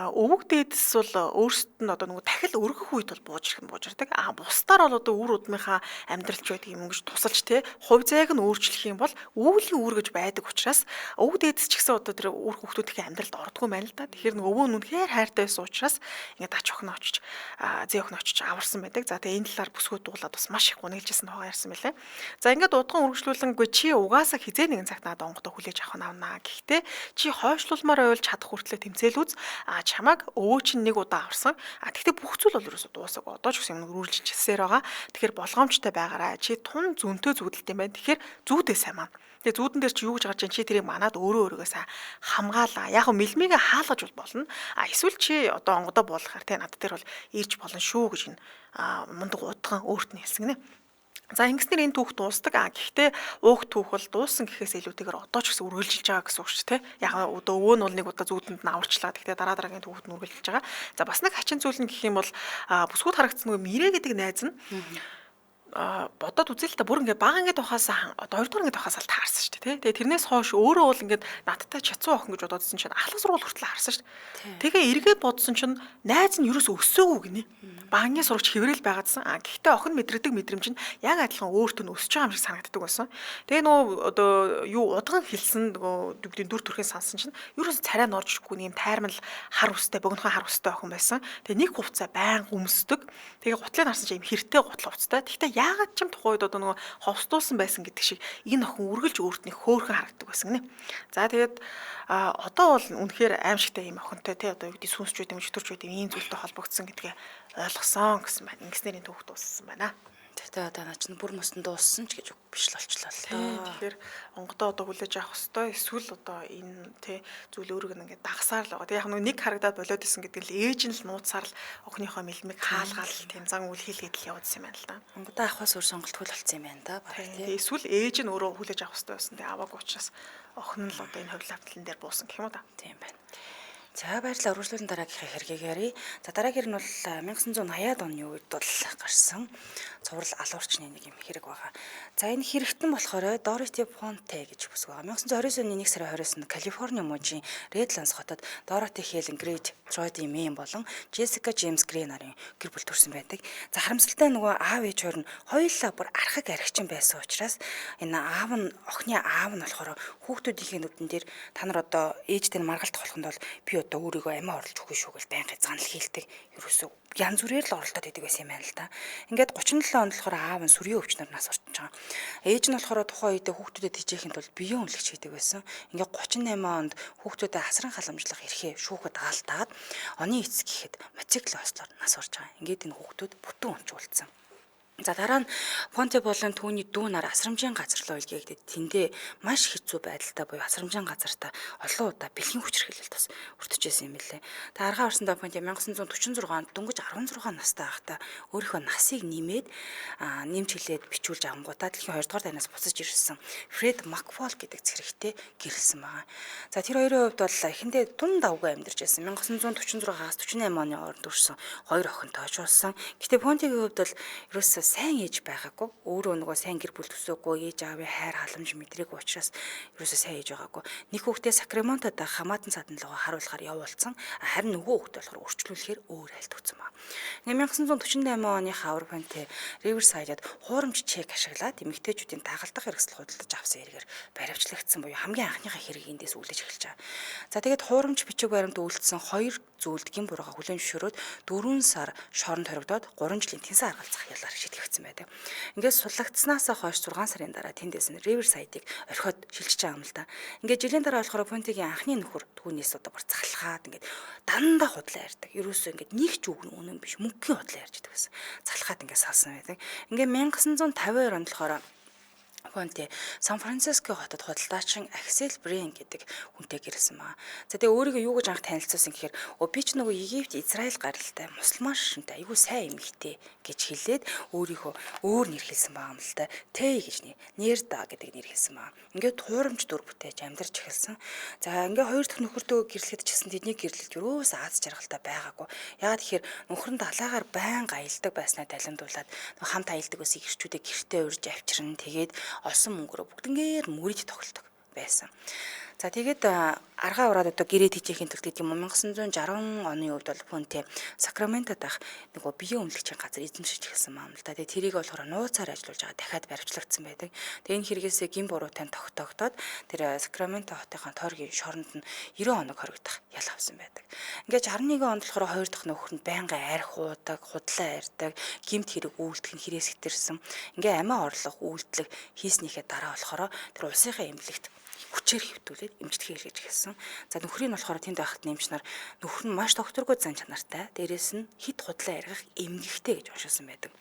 Өвөг дээдс бол өөрсдөд нь одоо нөгөө дахил өргөх үед бол буужирдаг. Бусдаар бол одоо үр удмынхаа амьдралч байдаг юм гэж тусалж те хувь зайг нь өөрчлөх юм бол өвлийн үр гэж байдаг учраас өвөг дээдс ч гэсэн одоо тэр үр хүүхдүүдийн амьдралд ордгоо байна л да. Тэгэхээр нөгөө өвөө нь үнэхээр хайртай байсан учраас ингээд ач охин очиж зээ охин очиж аварсан байдаг. За тэгээ энэ талаар бүсгүй дуулаад бас маш их гуниглжсэн байгаа ярьсан байлаа. За ингээд удган үргэлжлүүлэнгүй чи угаасаа хизээ нэгэн цагт надад онгодоо хүлээж авах нь авнаа. Гэхдээ чи хойшлуулмаар байвал чадах хүртлээр тэмцээл үз. Чамаг өвөө чинь нэг удаа аварсан. Гэхдээ бүх зүйл бол ерөөсөө дуусаагүй. Одоо ч гэсэн юм үргэлжилчихсээр байгаа. Тэгэхээр болгоомжтой байгаарай. Чи тун зөнтөө зүудэлт юм байна. Тэгэхээр зүүдээ сайн маань. Тэгээ зүүдэн дээр чи юу гэж гарч ийн чи тэрийг манад өөрөөсөө сайн хамгаалаа. Яг нь мэлмигээ хаалгаж болно. Эсвэл чи одоо онгодоо буулгахаар те над дээр бол ирж болно шүү гэж энэ мундаг удхан өөрт нь хэлсэн гинэ. За ингэснээр энэ түүх дуусдаг. Гэхдээ уух түүх бол дууссан гэхээс илүүтэйгээр одоо ч гэсэн үргэлжилж байгаа гэсэн үг шүү дээ. Яг одоо өвөө нь бол нэг удаа зүүдэнд нь аварчлаа. Гэхдээ дараагийн түүхд нь үргэлжилж байгаа. За бас нэг хачин зүйл нь гэх юм бол бүсгүүд харагдсан нөгөө Мирэ гэдэг найз нь бодоод үзээ л та бүр ингээд бага ингээд ухаас одоо 2 дугаар ингээд ухаас л таарсан шүү дээ. Тэгээ тэрнээс хойш өөрөө бол ингээд надтай чацуу охин гэж бодоодсэн чинь ахлах сургууль хүртэл харсан шүү дээ. Тэгээ эргээд бодсон чинь найз нь ерөөс өсөөгүй гинэ. Багны сурагч хэврэл байгаадсан. Гэхдээ охин мэдрэгдэг мэдрэмж нь яг адилхан өөртөө нь өсөж байгаа юм шиг санагддаг байсан. Тэгээ нөгөө одоо юу удган хэлсэн нөгөө дүр төрхөө сансан чинь ерөөс царай норжгүй нэг юм тайрмал хар устай богинохон хар устай охин байсан. Тэгээ нэг хувцас байн гүмсдэг. Тэгээ гутлыг харсан чинь юм хэртэй гутал хувцастай. Гэхдээ яагаад ч юм тухайд одоо нөгөө ховстуулсан байсан гэдэг шиг энэ охин үргэлж өөрт нь хөөхөн харагддаг байсан гинэ. За тэгээд одоо бол үнэхээр аимшигтай юм охинтой тий одоо юу гэдэг сүнсч байт юм чөтөрч байт ийм зүйлтэй холбогдсон гэдгээ ойлгосон гэсэн байна. Ингэснээр энэ түүх дууссан байна. Тэгтээ одоо наа чинь бүр мөсөн дууссан ч гэж үг биш л болчлоо л доо. Тэгэхээр онгодоо одоо хүлээж авах хэвээр эсвэл одоо энэ тий зүйл өөрөг нь ингээд дагсаар л байгаа. Тэг яг нэг харагдаад болоод исэн гэдэг л ээж нь л нууцаар л охиныхоо мэлмиг хаалгаал тийм зан үйл хийлгээд л явуулсан юм байна л да. Онгодоо авахаас өөр сонголтгүй л болсон юм байна да. Тий эсвэл ээж нь өөрөө хүлээж авах хэвээр байсан. Тэг аваагүй учраас охин нь л одоо энэ хувь лавтлан дээр буусан гэх юм уу да. Тийм байна. За баярлалаа үргэлжлүүлэн дараагийнхаа хэргийг ярий. За дараагийн нь бол 1980-аад оны үед бол гарсан цуврал алуурчны нэг юм хэрэг байгаа. За энэ хэрэгтэн болохоор Дороти Понте гэж бүсг байгаа. 1929 оны 1 сарын 20-нд Калифорни мужийн Редландс хотод Дороти Хелен Грейд, Троди Мэйн болон Джессика Джеймс Грей нарын гэр бүл төрсэн байдаг. За харамсалтай нөгөө аав ээж хоёр нь хоёулаа бүр архаг архичин байсан учраас энэ охины аав нь болохоор хүүхдүүдийн нүдэн дээр та нар одоо ээжтэй маргалт болоход бол би одоо өөрийгөө амиа орлож өгөх шүү гэж байнга занал хийлдэг. Ерөөсөө янз бүрээр л оролдоод идэг байсан юм байна л да. Ингээд 37 онд болохоор аав нь сүрийн өвчнөр нас орчиж байгаа. Ээж нь болохоор тухайн үедээ хүүхдүүдэд хижээхэд бол биеийн үнэлэгч хийдэг байсан. Ингээд 38 онд хүүхдүүдэд хасран халамжлах эрхээ шүүхэд даалтаад оны эцэг гэхэд мотоцикл ослоор нас орж байгаа. Ингээд энэ хүүхдүүд бүтэн унжуулсан. За дараа нь Понте болон түүний дүү нар асрамжийн газар руу илгээгээд тэндээ маш хэцүү байдалтай буюу асрамжийн газартаа олон удаа бэлгийн хүчирхийлэлт бас өртөжсэн юм билээ. Та аргаа орсондоо Понте 1946 онд дөнгөж 16 настай байхдаа өөрийнхөө насыг нэмээд нэмж хэлээд бичүүлж авангуудаа дэлхийн 2 дугаар дайнаас буцаж ирсэн Фред Макфол гэдэг цэрэгтэй гэрэлсэн байгаа. За тэр хоёрын хувьд бол эхэндээ тун давгүй амьдарч байсан. 1946-аас 48 оны хооронд төрсэн хоёр охинтой ожуулсан. Гэтэ Понтегийн хувьд бол ерөөсөө сайн ээж байгаагүй. Өөрөө нөгөө сайн гэр бүл төсөөгүй, ээж аавын хайр халамж мэдрээгүй учраас ерөөсөө сайн ээж байгаагүй. Нэг хүүхдээ Сакраментод хамаатан садан руугаа харуулахаар явуулсан. Харин нөгөө хүүхдээ болохоор өрчлүүлэхээр өөр айлт өгсөн байна. 1948 оны хавар Понте Риверсайдад хуурамч чек ашиглаад эмэгтэйчүүдийн дагалдах хэрэгсэл худалдаж авсан хэрэгээр баривчлагдсан буюу хамгийн анхныхаа хэргийг эндээс үлдээж эхэлж байгаа. За тэгээд хуурамч бичиг баримт үйлдэлсэн хоёр зүйлд гин бурууга хүлээн зөвшөөрөөд 4 сар шоронд хоригдоод 3 жилийн тэнцэн аргалзах ялгаар шийтгэгдсэн байдаг. Ингээд суллагдсанаас хойш 6 сарын дараа тэндээс нь Риверсайдыг орхиод шилжиж байгаа юм л да. Ингээд жилийн дараа болохоор Понтегийн анхны нөхөр түүнээс одоо бүр залхаад ингээд дандаа худлаа ярьдаг. Ерөөсөө ингээд нэг ч үг үнэн биш мөнгөний худлаа ярьж байдаг гэсэн. Залхаад ингээд салсан байдаг. Ингээд 1952 онд болохоор Понте Сан Франциско хотод худалдаачин Аксель Брин гэдэг хүнтэй гэрэлсэн байна. За тэгээ өөрийгөө юу гэж анх танилцуулсан гэхээр би ч нөгөө Египт, Израиль гаралтай мусульман шишинтэй айгүй сайн эмэгтэй гэж хэлээд өөрийгөө өөр нэр хэлсэн байгаа юм л да. Тэй гэж Нерда гэдэг нэр хэлсэн байна. Ингээд хуурамч дүр бүтээж амьдарч эхэлсэн. За ингээд хоёр дахь нөхөртөө гэрлэхэд ч гэсэн тэдний гэрлэлт юус аз жаргалтай байгаагүй. Яагаад тэгэхээр нөхөр нь далаагаар байнга аялдаг байснаа талимдуулаад хамт аялдаг ус ирчүүдээ гэртээ урьж авчирна. Тэгээд олсон мөнгөөрөө бүгднгээр мөрөж тоглодог байсан. За тэгээд аргаа ураад одоо гэрээ тийжхийн тулд гэдэг юм 1960 оны үед бол Понте Сакраментод ах нөгөө биеийн үнэлэгчийн газар эзэмшиж эхэлсэн юм л да. Тэгээд тэрийг болохоор нууцаар ажиллуулж байгаа дахиад баривчлагдсан байдаг. Тэгээд энэ хэрэгээсээ гин буруутай тогтоогдоод тэр Сакраменто хотынхаа тойргийн шоронд нь 90 хоног хоригдох ял авсан байдаг. Ингээд 61 онд болохоор хоёр дахь нөхөр нь байнга арх хуудаг, худлаа ярьдаг, гимт хэрэг үйлдэх нь хэрэгсгтэрсэн. Ингээд амиа орлох үйлдэл хийснийхээ дараа болохоор тэр улсынхаа эмнэлэгт хүчээр хэвтүүлээд эмчтгий хэлгэж эхэлсэн. За нөхрийн болохоор тэнд байхад нэмч нар нөхөр нь маш докторгүй зан чанартай. Дээрээс нь хит худлаа яргах эмгэгтэй гэж уншилсан байдаг.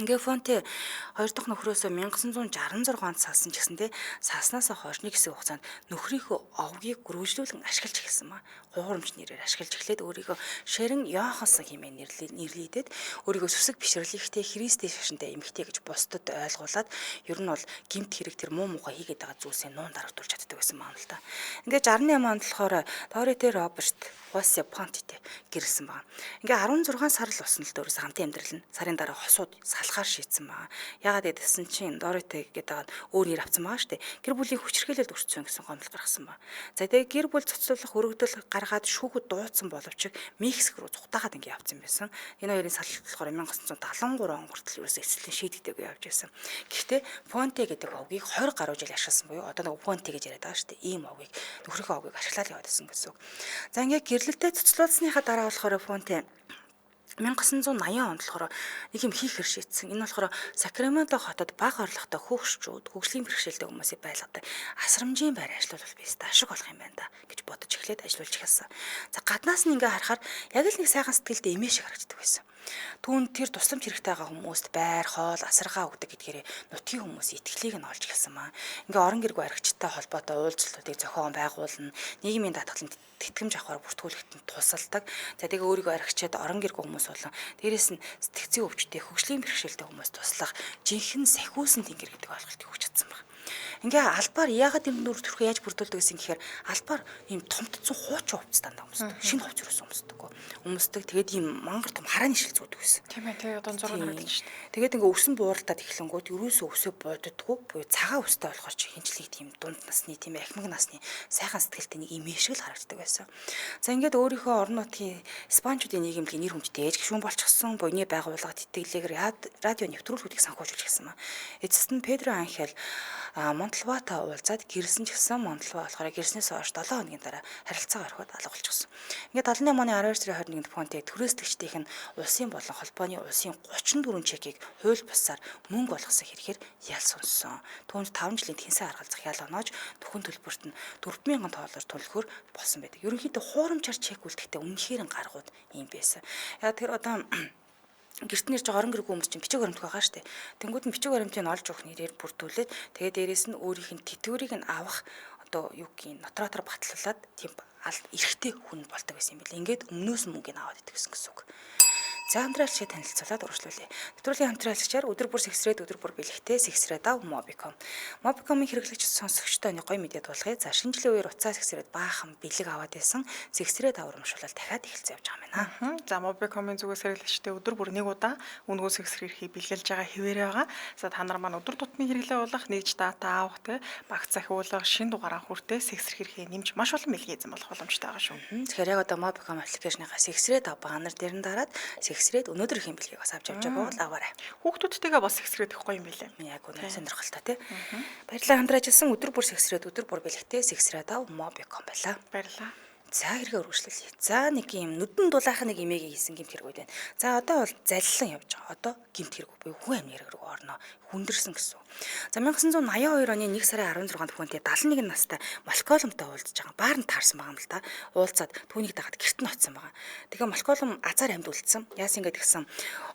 Ингээ Фонте хоёр дахь нөхрөөсөө 1966 онд салсан ч гэсэндээ салснаасаа хойш нэг хэсэг хугацаанд нөхрийнхөө овгийг гөрвжлүүлэн ашиглаж эхэлсэн ба хуурамч нэрээр ашиглаж эхлээд өөрийгөө Шэрэн Йоханссон хэмээн нэрлийдэд өөрийгөө сүсэг бишрэлийнхтэй Христийн шашинтай эмэгтэй гэж бусдад ойлгуулад ер нь бол гимт хэрэг тэр муу мухай хийгээд байгаа зүйлсээ нуун дарагдуулж чаддаг байсан юм л та. Ингээ 68 онд болохоор Дороти Роберт Хосе Понттэй гэрэлсэн байна. Ингээ 16 сар л болсон л дөрөс хамтын амьдрал нь сарын дараа хосууд салахаар шийдсэн байна. Ягаад гэдгсэн чинь Дороти гэдэг өөр нэр авсан байгаа штэ. Гэр бүлийн хүчирхээлэлд өртсөн гэсэн гомдол гаргасан байна. За тэгээ гэр бүл цоцлуулах өргөдөл гаргаад шүүхүүд дуудсан боловч Мексик руу цухтаагаад ингээ явцсан байсан. Энэ хоёрын салалт болохоор 1973 он хүртэл ерөөсөө эцэслэн шийдэгдээгүй явж байсан. Гэхдээ Понте гэдэг овгийг 20 гаруй жил ашигласан буюу одоо нэг Понте гэж яриад байгаа штэ. Ийм овгийг нөхрийнхөө овгийг ашиглаад яваад байсан гэсэн үг. За ингээ гэрлэлтэд цоцлуулсныхаа дараа болохоор Понте 1980 онд болохоор нэг юм хийхээр шийдсэн. Энэ болохоор Сакраменто хотод бага орлоготой хөгшчүүд, хөгжлийн бэрхшээлтэй хүмүүсийг байлгадаг асрамжийн байр ажиллуулбал би ашиг болох юм байна да гэж бодож эхлээд ажиллуулж эхэлсэн. За гаднаас нь ингээ харахаар яг л нэг сайхан сэтгэлдээ эмээ шиг харагддаг байсан. Түүнд тэр тусламж хэрэгтэй байгаа хүмүүст байр, хоол, асаргаа өгдөг гэдгээрээ нутгийн хүмүүс итгэлийг нь олж эхэлсэн маа. Ингээ орон гэргүй аригчтай холбоотой уулзалтуудыг зохион байгуулна, нийгмийн даатгаланд тэтгэмж авахар бүртгүүлэхэд тусалдаг. За тэгээ өөрийгөө аригчаад орон гэргүй хүмүүс болон дээрэс нь сэтгцийн өвчтэй хөгжлийн бэрхшээлтэй хүмүүс туслах жинхэнэ сахиусан тэнгэр гэдэг ойлголтыг өгч чадсан байна. Ингээ албаар яагаад юм нүр төрхөө яаж бүрдүүлдэг гэсэн гэхээр албаар ийм томтцсон хуучин хувцас дандаа өмсдөг. Шинэ хувцас юусэн өмсдөггүй. Өмсдөг. Тэгээд ийм мангар том харааны шил зүүдэг байсан. Тийм ээ, тэгээ одоо зураг харагдаж шүү дээ. Тэгээд ингээ өсөн бууралтад эхлэнгүүт ерөөсөө өсөө боддоггүй. Буюу цагаан өстэй болохоор чи хинчлэг тийм дунд насны тийм ахмаг насны сайхан сэтгэлтэй нэг имээ шиг л харагддаг байсан. За ингээд өөрийнхөө орон нутгийн Испанчуудын нийгэмлэгийн нэр хүндтэй ээж гишүүн болчихсон. Буйны байгууллагад тэтгэлгээр радио нэвтрүүлгүүдийг санхүүжүүлж эхэлсэн ба. Эцэст нь Педро Анхел Монталбатай уулзаад гэрэлсэн ч гэсэн Монталба болохоор гэрснээс хойш 7 хоногийн дараа харилцаа орхиод алга болчихсон. Ингээд 78 оны 12 сарын 21-нд Понте түрээслэгчдийнх нь улсын болон холбооны улсын 34 чекийг хууль бусаар мөнгө болгосон хэрэгээр ял сонссон. Түүнд 5 жилийн тэнцээ харгалзах ял оноож төхөн төлбөрт нь 4,000 доллар төлөхөөр болсон байдаг. Ерөнхийдөө хуурамчаар чек үлдэхдээ үнэхээр гаргууд юм байсан. Яа тэр одоо гэрт нэрж орон гэргүй хүмүүс чинь бичиг баримт байгаа штэ. Тэнгүүд нь бичиг баримтыг олж өгөх нэрээр бүрдүүлээд тэгээ дээрэс нь өөрийнх нь тэтгэврийг нь авах одоо юу гин нотариотоор батлуулаад тийм эрхтэй хүн болдог байсан юм бэл. Ингээд өмнөөс нь мөнгөний аваад идэх гэсэн үг. За хамтраалагчид танилцуулаад урьдчилъя. Нэвтрүүлгийн хамтраалагчаар өдөр бүр сэгсрээд өдөр бүр бэлэгтэй сэгсрээд ав Mobicom. Mobicom-ийн хэрэглэгч сонсогчтой гоё мэдээ дуулгая. За шинэ жилийн үеэр уцаа сэгсрээд баахан бэлэг аваад байсан. Сэгсрээд ав урамшуулаад дахиад эхэлсэн явж байгаа юм байна. За Mobicom-ийн зүгээс хэрэглэгчтэй өдөр бүр нэг удаа үнгөө сэгсрэрхийг бэлгэлж байгаа хэвээрээ байгаа. За та нар маань өдөр тутмын хэрэглээ болох нэгж дата авах те багц захиулах шинэ дугаараа хүртээ сэгсрэрхийг нэмж маш олон бэлгийн эзэн болох боломжтой байгаа шүү. Тэгэхээр яг одоо Mobicom аппликейшныхаа сэгсрээд ав баннер дээр нь дараад сэгсрээд өнөөдрийн бэлгийг бас авч явж байгаа бол аваарай. Хүүхдүүдтэйгээ бас сэгсрээд их гоё юм билээ. Яг үнэ сонирхолтой тий. Баярлалаа хамтран ажилласан өдөр бүр сэгсрээд өдөр бүр бэлэгтэй сэгсрээд ав Mobicom байлаа. Баярлалаа. За хэрэгээ өргөжлүүлье. За нэг юм нүдэн дулаахан нэг имээг хийсэн гэмт хэрэг үед байна. За одоо бол заллан явж байгаа. Одоо гэмт хэрэг буюу хүн амны хэрэг рүү орно. Хүндэрсэн гэсэн. За 1982 оны 1 сарын 16-нд хүнтэй 71 настай Малколмтой уулзж байгаа. Баар нь таарсан байгаа юм л да. Уулзаад түүнийг дагаад гэрт нь очсон байгаа. Тэгээ Малколм азар амьд үлдсэн. Яасан ингэ гэсэн.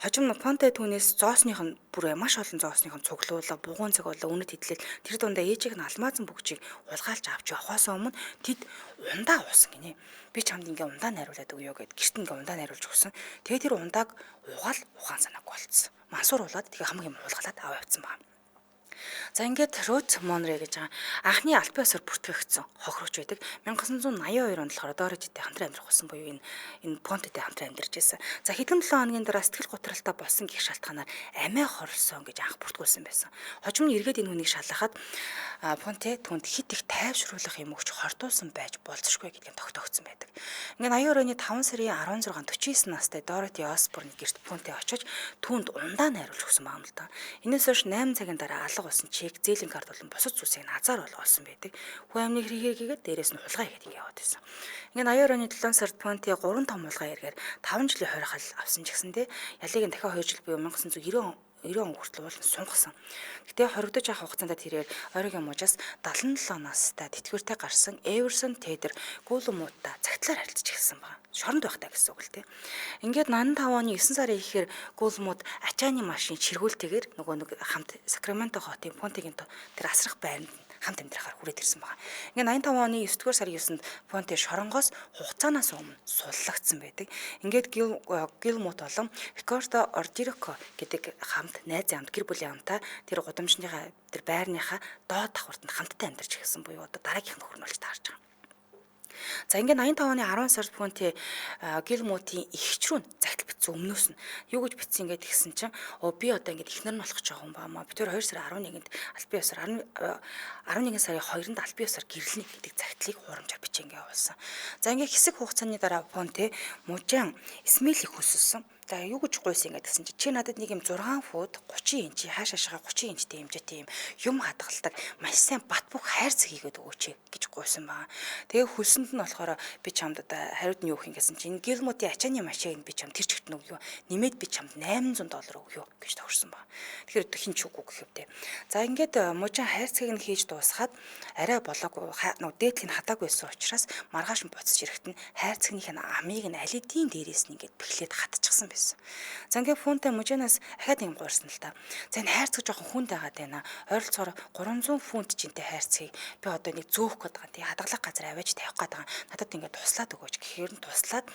Хожим Понте түүнээс зоосных нь бүрээ маш олон зоосных нь цуглуулаа, бугуун цуглуулаа, үнэт хэдлэл тэр дундаа ээжийг нь алмазан бүгжийг улгаалж авч явахаас өмнө тэд ундаа уусан гинэ. Би чамд ингээ ундаа найруулад өгөө гэд гэрт ингээ ундаа найруулж өгсөн. Тэгээ тэр ундааг угаал ухаан санаагүй болцсон. Мансуур улаад тэгээ хамаг юм уулгалаад аваа явцсан байна. За ингээд Рут Монре гэж байгаа анхны альпиасаар бүртгэгдсэн хохирогч байдаг. 1982 онд болохоор Доротитэй хамтран амьдрах болсон буюу энэ Понтетэй хамтран амьдарч байсан. За хэдэн 7 хоногийн дараа сэтгэл готролтой болсон гэх шалтгаанаар амиа хорлсон гэж анх бүртгүүлсэн байсан. Хожим нь эргээд энэ хүнийг шалгахад Понте түнд хит их тайвшруулах юм өгч хортуулсан байж болцсохгүй гэдгийг тогтоогдсон байдаг. Ингээд 82 оны 5 сарын 16 49 настай Дороти Осборн гэрт Понте очиж түнд ундаа найруулж өгсөн байна л да. Энээс хойш 8 цагийн дараа алга болсон чек, зээлийн карт болон бусад зүйлсийг азар олсон байдаг. Хүн амны хэрэгээр хийгээд дээрээс нь хулгай хийгээд ингэ яваад байсан. Ингээд 82 оны 7 сард Понте 3 том хулгай эргээр 5 жилийн хоригдол авсан ч гэсэндээ ялыг нь дахиад 2 жил буюу 1990 90 он хүртэл уулын сунгасан. Гэтэ хоригдож авах хугацаанд тэрээр ойргийн мужаас 77 настай тэтгэвртэй гарсан Эверсон Тедер Гулмуудтай цагтлаар харилцаж эхэлсэн байна. Шоронд байхдаа гэсэн үг л дээ. Ингээд 85 оны 9 сарын ихээр Гулмууд ачааны машин чиргүүлтэйгээр нөгөө нэг хамт Сакраменто хотын Понтигийн тэр асрах байранд хамт амьдрахаар хүрээд ирсэн байна. Ингээд 85 оны 9-р сарын 9-нд Понте шоронгоос хугацаанаас өмнө суллагдсан байдаг. Ингээд Гилмут болон Рикардо Ордироко гэдэг хамт найз хамт гэр бүлийн хамтаа тэр гудамжныхаа тэр байрныхаа доод давхартанд хамтдаа амьдарч ирсэн буюу одоо дараагийнх нөхөр нь болж таарч байгаа. За ингээд 85 оны 10 сард Понте Гилмутийн ихч рүү захидал бичсэн өмнөөс нь юу гэж бичсэн ингээд тэгсэн чинь би одоо ингээд ихнэр нь болох гэж байгаа юм ба маа. Би тэр 2 сарын 11-нд албан ёсоор 11 сарын 2-нд албан ёсоор гэрлэнэ гэдэг захидлыг хурамчаар бичээ ингээд явуулсан. За ингээд хэсэг хугацааны дараа Понте мужаан Исмаилийг хөсөлсөн. За юу гэж гуйсан ингээд гэсэн чи надад нэг юм 6 фут 30 инч хаашаашаа 30 инчтэй хэмжээтэй юм хадгалдаг маш сайн бат бөх хайрцаг хийгээд өгөөч гэж гуйсан баа. Тэгээ хөлсөнд нь болохоор би чамд одоо хариуд нь юу хин гэсэн чи энэ Гилмутийн ачааны машиныг би чамд тэр чигт нөгөө нэмээд би чамд $800 өгөө гэж тохирсон баа. Тэгэхээр хин ч үгүй гэхвдээ. За ингээд мужаан хайрцгийг нь хийж дуусгаад арай болоогүй нөгөө дээдлийг хадаагүйсэн учраас маргааш нь буцаж ирэхэд нь хайрцагийнхын амийг нь алидийн дээрээс нь ингээд бэхлээд хатчихсан. За ингээд Понте мужаанаас ахаад юм гуйрсан л та. За энэ хайрцаг жоохон хүнд байгаад байна. Ойролцоогоор 300 фунт жинтэй хайрцгийг би одоо нэг зөөх гээд байгаа. Тэгээ хадгалах газар аваач тавих гээд байгаа. Надад ингээд туслаад өгөөч гэхээр нь туслаад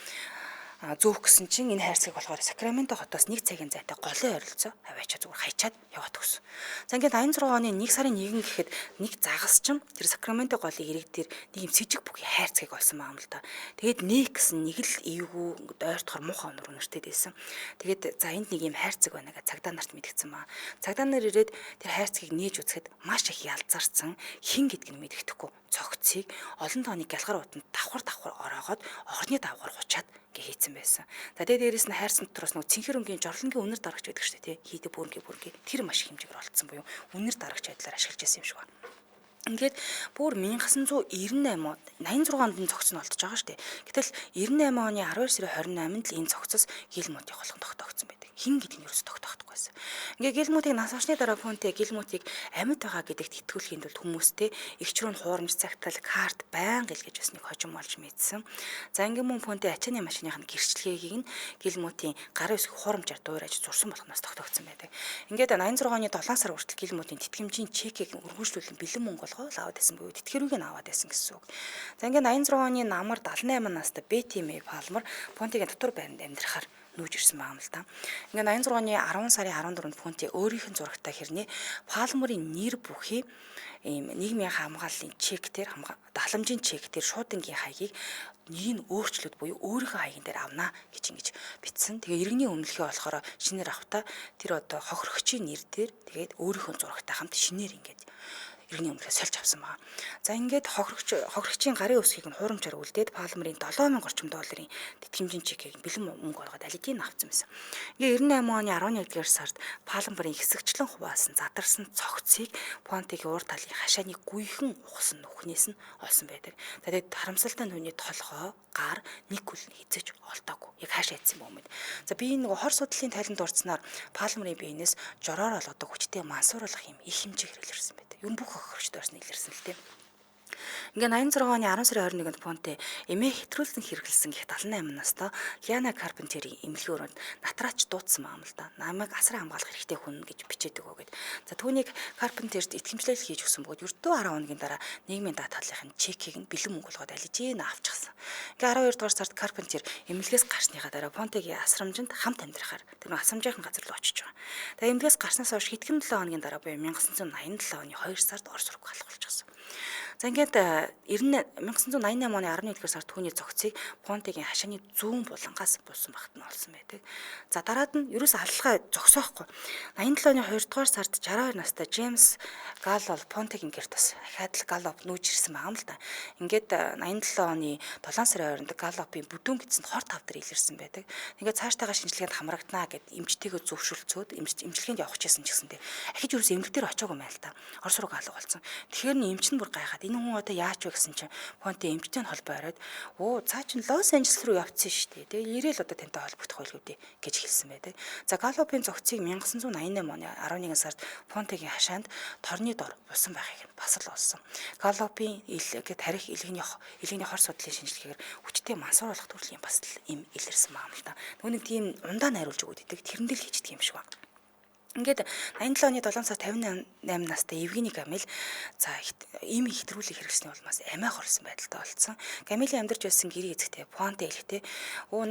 зөөх гэсэн чинь энэ хайрцаг болохоор Сакраменто хотоос 1 цагийн зайтай голын ойролцоо аваачаа зүгээр хайчаад яваад өгсөн. За ингээд 86 оны 1 сарын 1 гэхэд нэг загас чинь тэр Сакраменто голын ирэг дээр нэг юм сэжиг бүхий хайрцгийг олсон байгаа юм л да. Тэгээд нэг гэсэн нэг л эвгүй ойртохоор муухай онор өнөртэй байсан. Тэгээд за энд нэг юм хайрцаг байна гэж цагдаа нарт мэдгдсэн баа. Цагдаа нар ирээд тэр хайрцгийг нээж үзэхэд маш их ялзарсан хин гэдгийг мэддэхгүй цогцыг олон тооны гялгар утанд давхар ороогоод орны давгаар хучаад гэ хийцэн байсан. За тэгээд дээрэс нь хайрцаг дотроос нөгөө цэнхэр өнгийн жорлонгийн үнэр дарагч байдаг шүү дээ тий. Хийдэг бүрнгийн тэр маш их хэмжээгээр олдсон буюу үнэр дарагч байдлаар ашиглаж байсан юм шиг байна. Ингээд бүр 1998 он 86 онд цогц нь олдож байгаа шүү дээ. Гэтэл 98 оны 12 сарын 28-нд л энэ цогцос Гилмутыг холхон тогтоогдсон байдаг. Хин гэдэг нь ерөөсө тогтоогдохгүй байсан. Ингээд Гилмутыг нас орсны дараа Понте Гилмутыг амьд байгаа гэдэгт итгүүлэхийн тулд хүмүүстэй эгч рүү нь хуурамч цагтаал карт байнга илгээж байсныг хожим олж мэдсэн. За ингээд мөн Понте ачааны машиных нь гэрчлэгийг нь Гилмутийн гарын үсэг хуурамчаар дуурайж зурсан болохноос тогтоогдсон байдаг. Ингээд 86 оны 7 сар хүртэл Гилмутийн тэтгэмжийн чекийг үргэлжлүүлэн бэлэн мөнгө аваад байсан буюу тэтгэрүүг нь аваад байсан гэсэн үг. За ингээд 86 оны намар 78 настай Бэти Мэй Палмер Понтигийн дотор байранд амьдрахаар нүүж ирсэн байгаа юм л та. Ингээд 86 оны 10 сарын 14-нд Понти өөрийнх нь зурагтай хэрнээ Палмерын нэр бүхий ийм нийгмийн хамгааллын чек дээр халамжийн чек дээр шуудангийн хаягийг нэг нь өөрчлөлт буюу өөрийнхөө хаягийн дээр авнаа гэж ингэж бичсэн. Тэгээ иргэний өмнөлхий болохоор шинээр авахта тэр одоо хохирогчийн нэр дээр тэгээд өөрийнхөө зурагтай хамт шинээр ингэж иргэний өмнөхөөс сольж авсан байгаа. За ингээд хохирогчийн гарын өсгийг нь хуурамчаар үлдээд Палмерын 7000 орчим долларын тэтгэмжийн чекийг бэлэн мөнгө олгоод алидийн авсан байсан. Ингээд 98 оны 11-р сард Палмерын хэсэгчлэн хуваасан задарсан цогцыг Понтигийн урд талын хашааны гүйхэн ухсан нүхнээс нь олсон байдаг. Тэгээд харамсалтай нь түүний толгой, гар нэг хүл хизэж олдоогүй. Яг хаашаа ийдсэн юм бэ? За би нэг хор судлалын тайланд дурдсанаар Палмерын биенээс жороор олгодог хүчтэй мансууруулах юм их хэмжээ хэрэглэрсэн байдаг. Юу бүх хохирогчдоос нийлэрсэн л дээ. Ингээд 86 оны 10 сарын 21-нд Понте эмээ хэтрүүлсэн хэрэглэсэн гэх 78 настай Лиана Карпентерийн эмнэлгийн өрөөнд натраач дуудсан юм л да. Намайг асар хамгаалах хэрэгтэй хүн гэж бичээд өгөө гэд. За түүнийг Карпентерт итгэмжлэл хийж өгсөн бөгөөд ердөө 10 хоногийн дараа нийгмийн даатгалын чекийг нь бэлэн мөнгө олгоод алижээн авчихсан. Ингээд 12 дугаар сард Карпентер эмнэлгээс гарсныхаа дараа Понтегийн асрамжинд хамт амьдрахаар тэр асрамжийнхан газар руу очиж байгаа. Тэгээ эмнэлгээс гарснаас хойш хэдхэн 7 хоногийн дараа буюу 1987 оны 2 сард Орос руу халах болчихсон. За ингээд 1988 оны 11-р сард түүний цогцыг Понтигийн хашааны зүүн булангаас булсан багт нь олсон байдаг. За дараад нь ерөөс аллахаа зогсоохгүй. 87 оны 2-р сард 62 настай Джеймс Галлоп Понтигийн гэрт бас ахаад л Галлоп нүүж ирсэн байгаа юм л да. Ингээд 87 оны 7 сарын 2-нд Галлопын бүдүүн гидсэнд хор тавдар илэрсэн байдаг. Ингээд цаашдаагаа шинжилгээнд хамрагдана гэд эмчтэйгээ зөвшөөрөлцөөд эмчилгээнд явах гэсэн ч гэсэндээ ахиж ерөөс эмнэлэг дээр очиагүй юм байл та. Орос руу галуу болсон. Тэгэхээр нь эмч нь бүр гайхаад энэ хүн одоо яаж вэ гэсэн чинь Понте эмчтэй холбоо ороод цаа чин Лос Анжелес руу явцсан шүү дээ. Тэгээ ирээл одоо тантай холбогдох байлгүй дээ гэж хэлсэн байдаг. За Галлопын зохицыг 1988 оны 11 сард Понтегийн хашаанд торны дор булсан байхыг нь бас л олсон. Галлопын тарих илгэний хор судлалын шинжилгээгээр хүчтэй мансууруулах төрлийн бас л им илэрсэн байна л да. Нүг тийм ундаа найруулж өгöd идэг тэрэндэл хийдэг юм шиг байна. Ингээд 87 оны 7 сар 58 настай Евгений Гамил за им хэтрүүлэг хэрэгсний улмаас амиа хорсон байдалтай болсон. Гамилийн амьдарч байсан гэрээ эзэгтэй Понте хэлэхдээ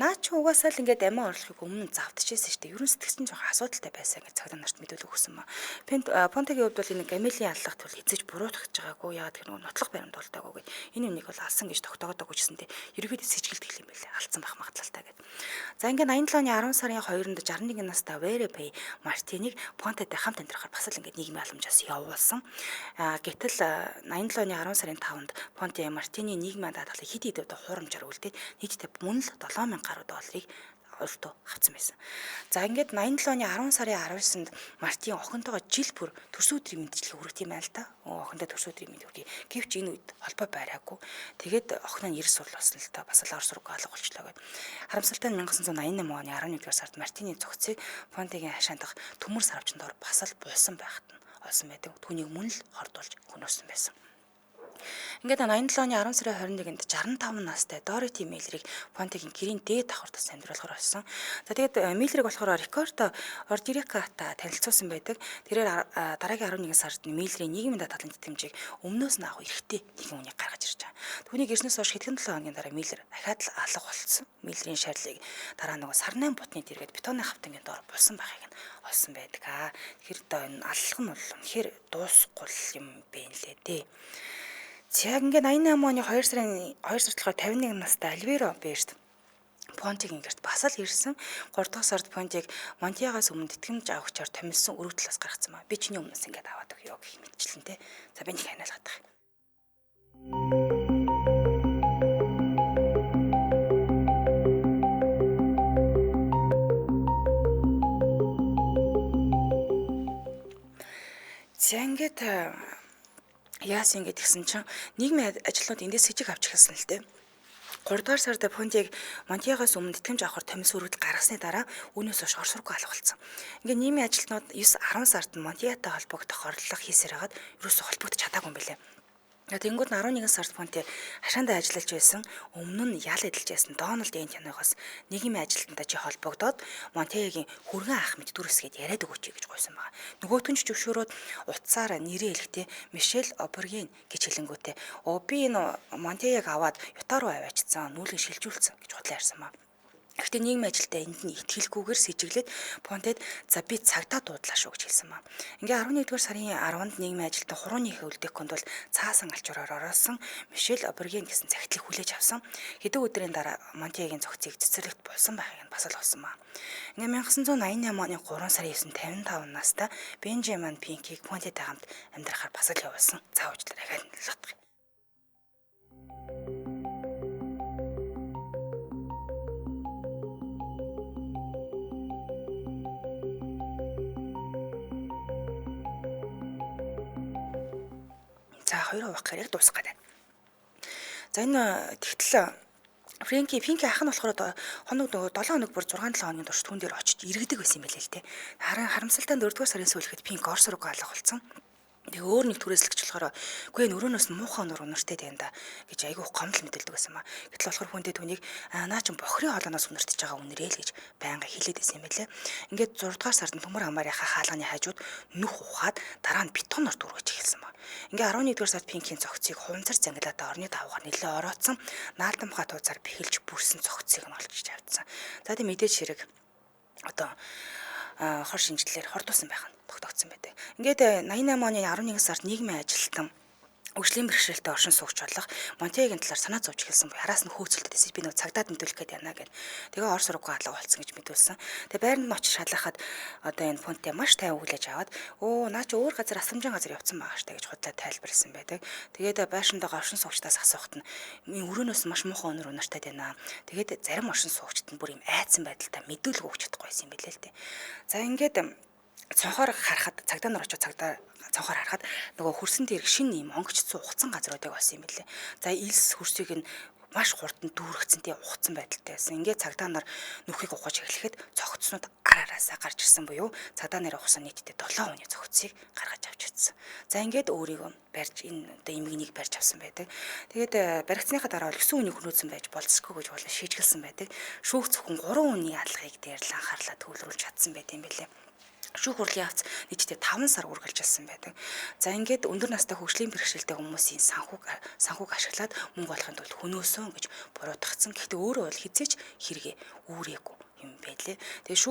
наа чи угаасаа л ингээд амиа орлохыг өмнө завдчихсэн шүү дээ. Ерөн сэтгцэн жоох асуудалтай байсан гэж цагдаа нарт мэдүүлэг өгсөн ба. Понтегийн хувьд бол энэ Гамилийн аллах тул эзэж буруутгах байгаагүй яагаад гэвэл нотлох баримт болтойгоо гэж энэ үнийг бол алсан гэж тогтоогддог гэжсэндээ ерөөдөө сэжгэлдэг юм байлээ. Алдсан байх магадлалтай гэдэг. За ингээд 87 оны 10 сарын 2-нд 61 настай Вере Пэй Мартиныг Понтетэй хамт амьдрахаар бас л ингээд нийгмийн аламжаас явуулсан. Гэтэл 87 оны 10 сарын 5-нд Понте Мартины нийгмийн даатгалыг хэд хэд удаа хуурамчаар үлдээд нийтдээ мөн л 7000 гаруй долларыг олдоо авсан байсан. За ингээд 87 оны 10 сарын 19-нд Мартин охинтойгоо жил бүр төрсөн өдрийн мэдчилгээ хүргэх юм байна л да. Охиндоо төрсөн өдрийн мэд хүргэе. Гэвч энэ үед холбоо байраагүй. Тэгээд охин нь 90 сул болсон л та бас л Орос руу алга болчлоо гэд. Харамсалтай нь 1988 оны 11-р сард Мартины цогцыг Понтегийн хашаандах төмөр сарвчанд ор бас л булсан байхад нь олсон байдаг. Түүнийг мөн л хордуулж хөнөөсөн байсан. Ингээд 87 оны 10 сарын 21-нд 65 настай Дороти Миллерийг Понтегийн гэрийн дээд давхар тас амьдруулахаар болсон. За тэгээд Миллерийг болохоор Рикардо Ордириката танилцуулсан байдаг. Тэрээр дараагийн 11 сард Миллерийн нийгмийн даатгалын тэтгэмжийг өмнөөс нь авах эрхтэй нэгэн үнийг гаргаж ирж байгаа. Түүнийг ирснээс хойш хэдхэн 7 хоногийн дараа Миллер дахиад л алга болсон. Миллерийн шаардлыг дараа нөгөө сарнайн бутны дэргэд бетоны хавтангийн доор булсан байхыг нь олсон байдаг. Тэгэхээр одоо энэ аллах нь бол үнэхээр дуусгал юм бэ нэлээ дээ. Яг ингээд 88 оны 2 сардлахаар 51 настай Альверо Берт Понтегийн гэрт бас л ирсэн. 3 дахь сард Понтег Монтиагаас өмнө тэтгэмж авахчаар томилсон өрөв талаас гаргацсан маа. Би чиний өмнөөс ингээд аваад өгье гэх мэтчлэн те. За би нэг ханиалгаад байгаа. За ингээд яасан ингэ гэсэн чинь нийгмийн ажилтнууд эндээс сэжиг авч эхэлсэн л дээ. 3 дугаар сард Понтег Монтиагаас өмнө тэтгэмж авахар томилсон өргөдөл гаргасны дараа үүнээс хойш Орос руу алга болсон. Ингээ нийгмийн ажилтнууд 9-10 сард Монтиатай холбогдох орлого хийсээр хагаад ерөөсө холбогдож чадаагүй юм билээ. Тэнгүүд 11 сард Понте хашаандаа ажиллаж байсан өмнө нь ял эдэлж байсан Дональд Энтиноогоос нийгмийн ажилтнтай чи холбогдоод Монтегийн хүргэн ах мэд дүрсгээд яриад өгөөч гэж гуйсан байгаа. Нөгөөт нь ч зөвшөөрөөд утсаар нэрээ хэлэхдээ Мишель Оберген гэж хэлэнгүүтээ би энэ Монтег аваад Ютаа руу аваачсан нүүлгэн шилжүүлсэн гэж худлаа ярьсан баа. Гэхдээ нийгмийн ажилтаа энд нь итгэлгүйгээр сэжиглээд Понтед за би цагтаа дуудлаа шүү гэж хэлсэн маа. Ингээ 11-р сарын 10-нд нийгмийн ажилтаа хурууны хөвлөдөхгүй бол цаасан алчуураар ороолсон Мишель Оберген гэсэн захидлыг хүлээж авсан. Хэдэн өдрийн дараа Монтегийн цогцыг цэцэрлэгт булсан байхыг нь бас л олсон маа. Ингээ 1988 оны 3 сарын 9-нд 55 настай Бенжамин Пинкийг Понтетай хамт амьдрахаар бас л явуулсан. За уучлаарай дахиад нэлээд. За хоёр авах хэрэг дуусах гэдэг. За энэ тэгтэл Пинки ах нь болохоор хоног 7 хоног бүр 6-7 хоногийн турш түн дээр очиж иргэдэг байсан юм билээ л те. Харамсалтай 4-р сарын сүүлэхэд Пинк Орос руу алга болсон. Тэгээ өөр нэг түрээслэгч болохоор үгүй энэ өрөөнөөс нь муухай нур үнэртэй байна да гэж айгүй гомдол мэдэлдэг байсан маа. Гэтэл болохоор хүнтэй түүнийг наа чин бохрын хоолоноос үнэртэж байгаа үнэрээ л гэж байнга хэлээд байсан юм байлээ. Ингээд 6 дугаар сард төмөр хамаарынхаа хаалганы хажууд нүх ухаад дараа нь бетоноор дүүргэж эхэлсэн маа. Ингээ 11-р сард Пинкийн цогцыг хуванцар зангилаатаа орны давгаар нэлээ ороодсон наалдамхаа тууцаар бэхэлж бүрсэн цогцыг нь олж авчихсан. За тийм мэдээж хэрэг одоо хор шинжлэлээр хордуулсан байх нь тогтогдсон байдаг. Ингээд 88 оны 11 сард нийгмийн ажилтан Өгшлийн бэрхшээлтэй оршин суугч болох Монтегийн талаар санаа зовж эхэлсэн буй. Араас нь хөөцөлдөд эсэж би нэг цагдаад мэдүүлэх гээд байна гэд. Тэгээ Орос руу алга болсон гэж мэдүүлсэн. Тэгээ байранд нь очиж шалгахад одоо энэ Понте маш тайван хүлээж аваад наа чи өөр газар асрамжийн газар явцсан байгаа штэ гэж худлаа тайлбарласан байдаг. Тэгээд байшинтайгаа оршин суугчдаас асуухад нь өрөөнөөс маш муухай өнөр унартай байна. Тэгээд зарим оршин суугчд нь бүр юм айдсан байдалтай мэдүүлэг өгч чадахгүй байсан юм билээ л дээ. За ингээд цонхоор харахад цагдаа нар очиж цонхоор харахад нөгөө хөрсөн дээр шинэ юм онгочцсон ухцсан газруудыг олсон юм билээ. За илс хөрсийг нь маш хурдан дүүргэцэнтэй ухцсан байдалтай байсан. Ингээд цагдаа нар нүхийг ухаж эхлэхэд цогцснууд араасаа гарч ирсэн буюу цагдаа нарын ухсан нийтдээ 7 хүний цогцсыг гаргаж авч ирсэн. За ингээд өөрийгөө барьж энэ одоо эмгэнийг барьж авсан байдаг. Тэгээд баригцсныхаа дараа 9 хүний хөнөөцөн байж болцсохгүй гэж болон шийдгэлсэн байдаг. Шүүх зөвхөн 3 хүний алгыг дээр л анхаарлаа төвлөрүүлж чадсан байт юм билээ. Шүүх хурлын явц нийтдээ 5 сар үргэлжилсэн байдаг. За ингээд өндөр настай хөгжлийн бэрхшээлтэй хүмүүсийн санхүүг ашиглаад мөнгө олохын тулд хөнөөсөө гэж буруутгацсан. Гэхдээ өөрөө бол хизээч хэрэгээ үүрээгүй юм байлээ. Тэгээ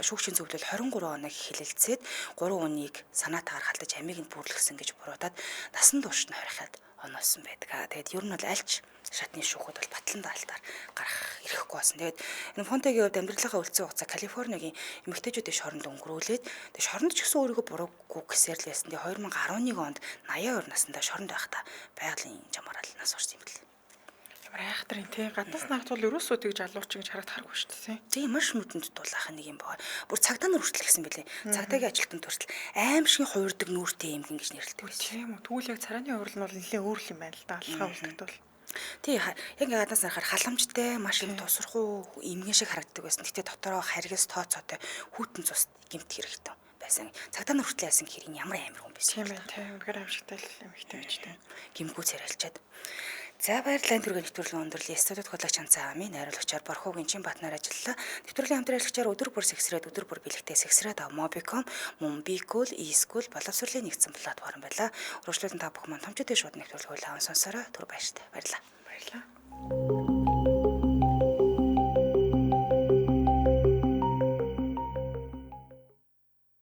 шүүгчийн зөвлөл 23 оног хилэлцээд 3 хүнийг санаатаар халтаж амийг нь бүрлгсэн гэж буруутаад насан турш нь хорихад оноолсон байдаг. Тэгээд ер нь бол альч шатны шүүхүүд бол батлан даалтаар гарах ирэхгүй болсон. Тэгээд энэ Фонтегийн хувьд амьдралынхаа үлдсэн хугацаа Калифорнигийн эмэгтэйчүүдийн шоронд өнгөрүүлээд тэгээд шоронд ч гэсэн өөрийгөө буруугүй гэсээр л байсан. Тэгээд 2011 онд 82 наснда шоронд байхдаа байгалийн жамаарал нас орсон юм бэл. Ямар айхтар юм те. Гаднаас наагт бол ерөөсөө тэгж алууч гэж харагдахааргүй шүү дээ. Тийм маш нүдэнд дулаах нэг юм байна. Бүр цагдаа нар хүртэл гэсэн бэлээ. Цагдаагийн ажилтнууд хүртэл аимшигын хуурдаг нүүртэй эмгэн гэж нэрлэдэг байсан. Тийм үү. Тэгвэл яг царайны урал нь бол нэлээд өөр юм байна л да. Алхаа үлдэгт бол. Тий, яг гаднаас харахаар халамжтай, маш их тосрохуу эмгэн шиг харагддаг байсан. Гэтэ дотороо харгас тооцоотой хүйтэн цус гэмт хэрэгтэй байсан. Цагдаа нар хүртэл яасан хэрэг ямар амар хүн байсан. Тийм ээ, тийм. Үнэхээр аимшигтай л эмэгтэй байж тээ. Гимгүү царайлчаад. За баярлалаа төргийн нэвтрүүлгийн өндөрлөлийн студид худлаач Анцаамын найруулагчаар Борхоо Гинчин Батнаар ажиллалаа. Нэвтрүүлгийн хамтран ажиллагчаар өдөр бүр сэксрээд өдөр бүр бэлэгтээ сэксрээд Mobicom, мөн Bcool, eSchool боловсролын нэгдсэн платформ байлаа. Өргөжлөлтөнд та бүхэн маань томчуудын шууд нэвтрүүлэг аван сонсороо түр баяртай. Баярлалаа. Баярлалаа.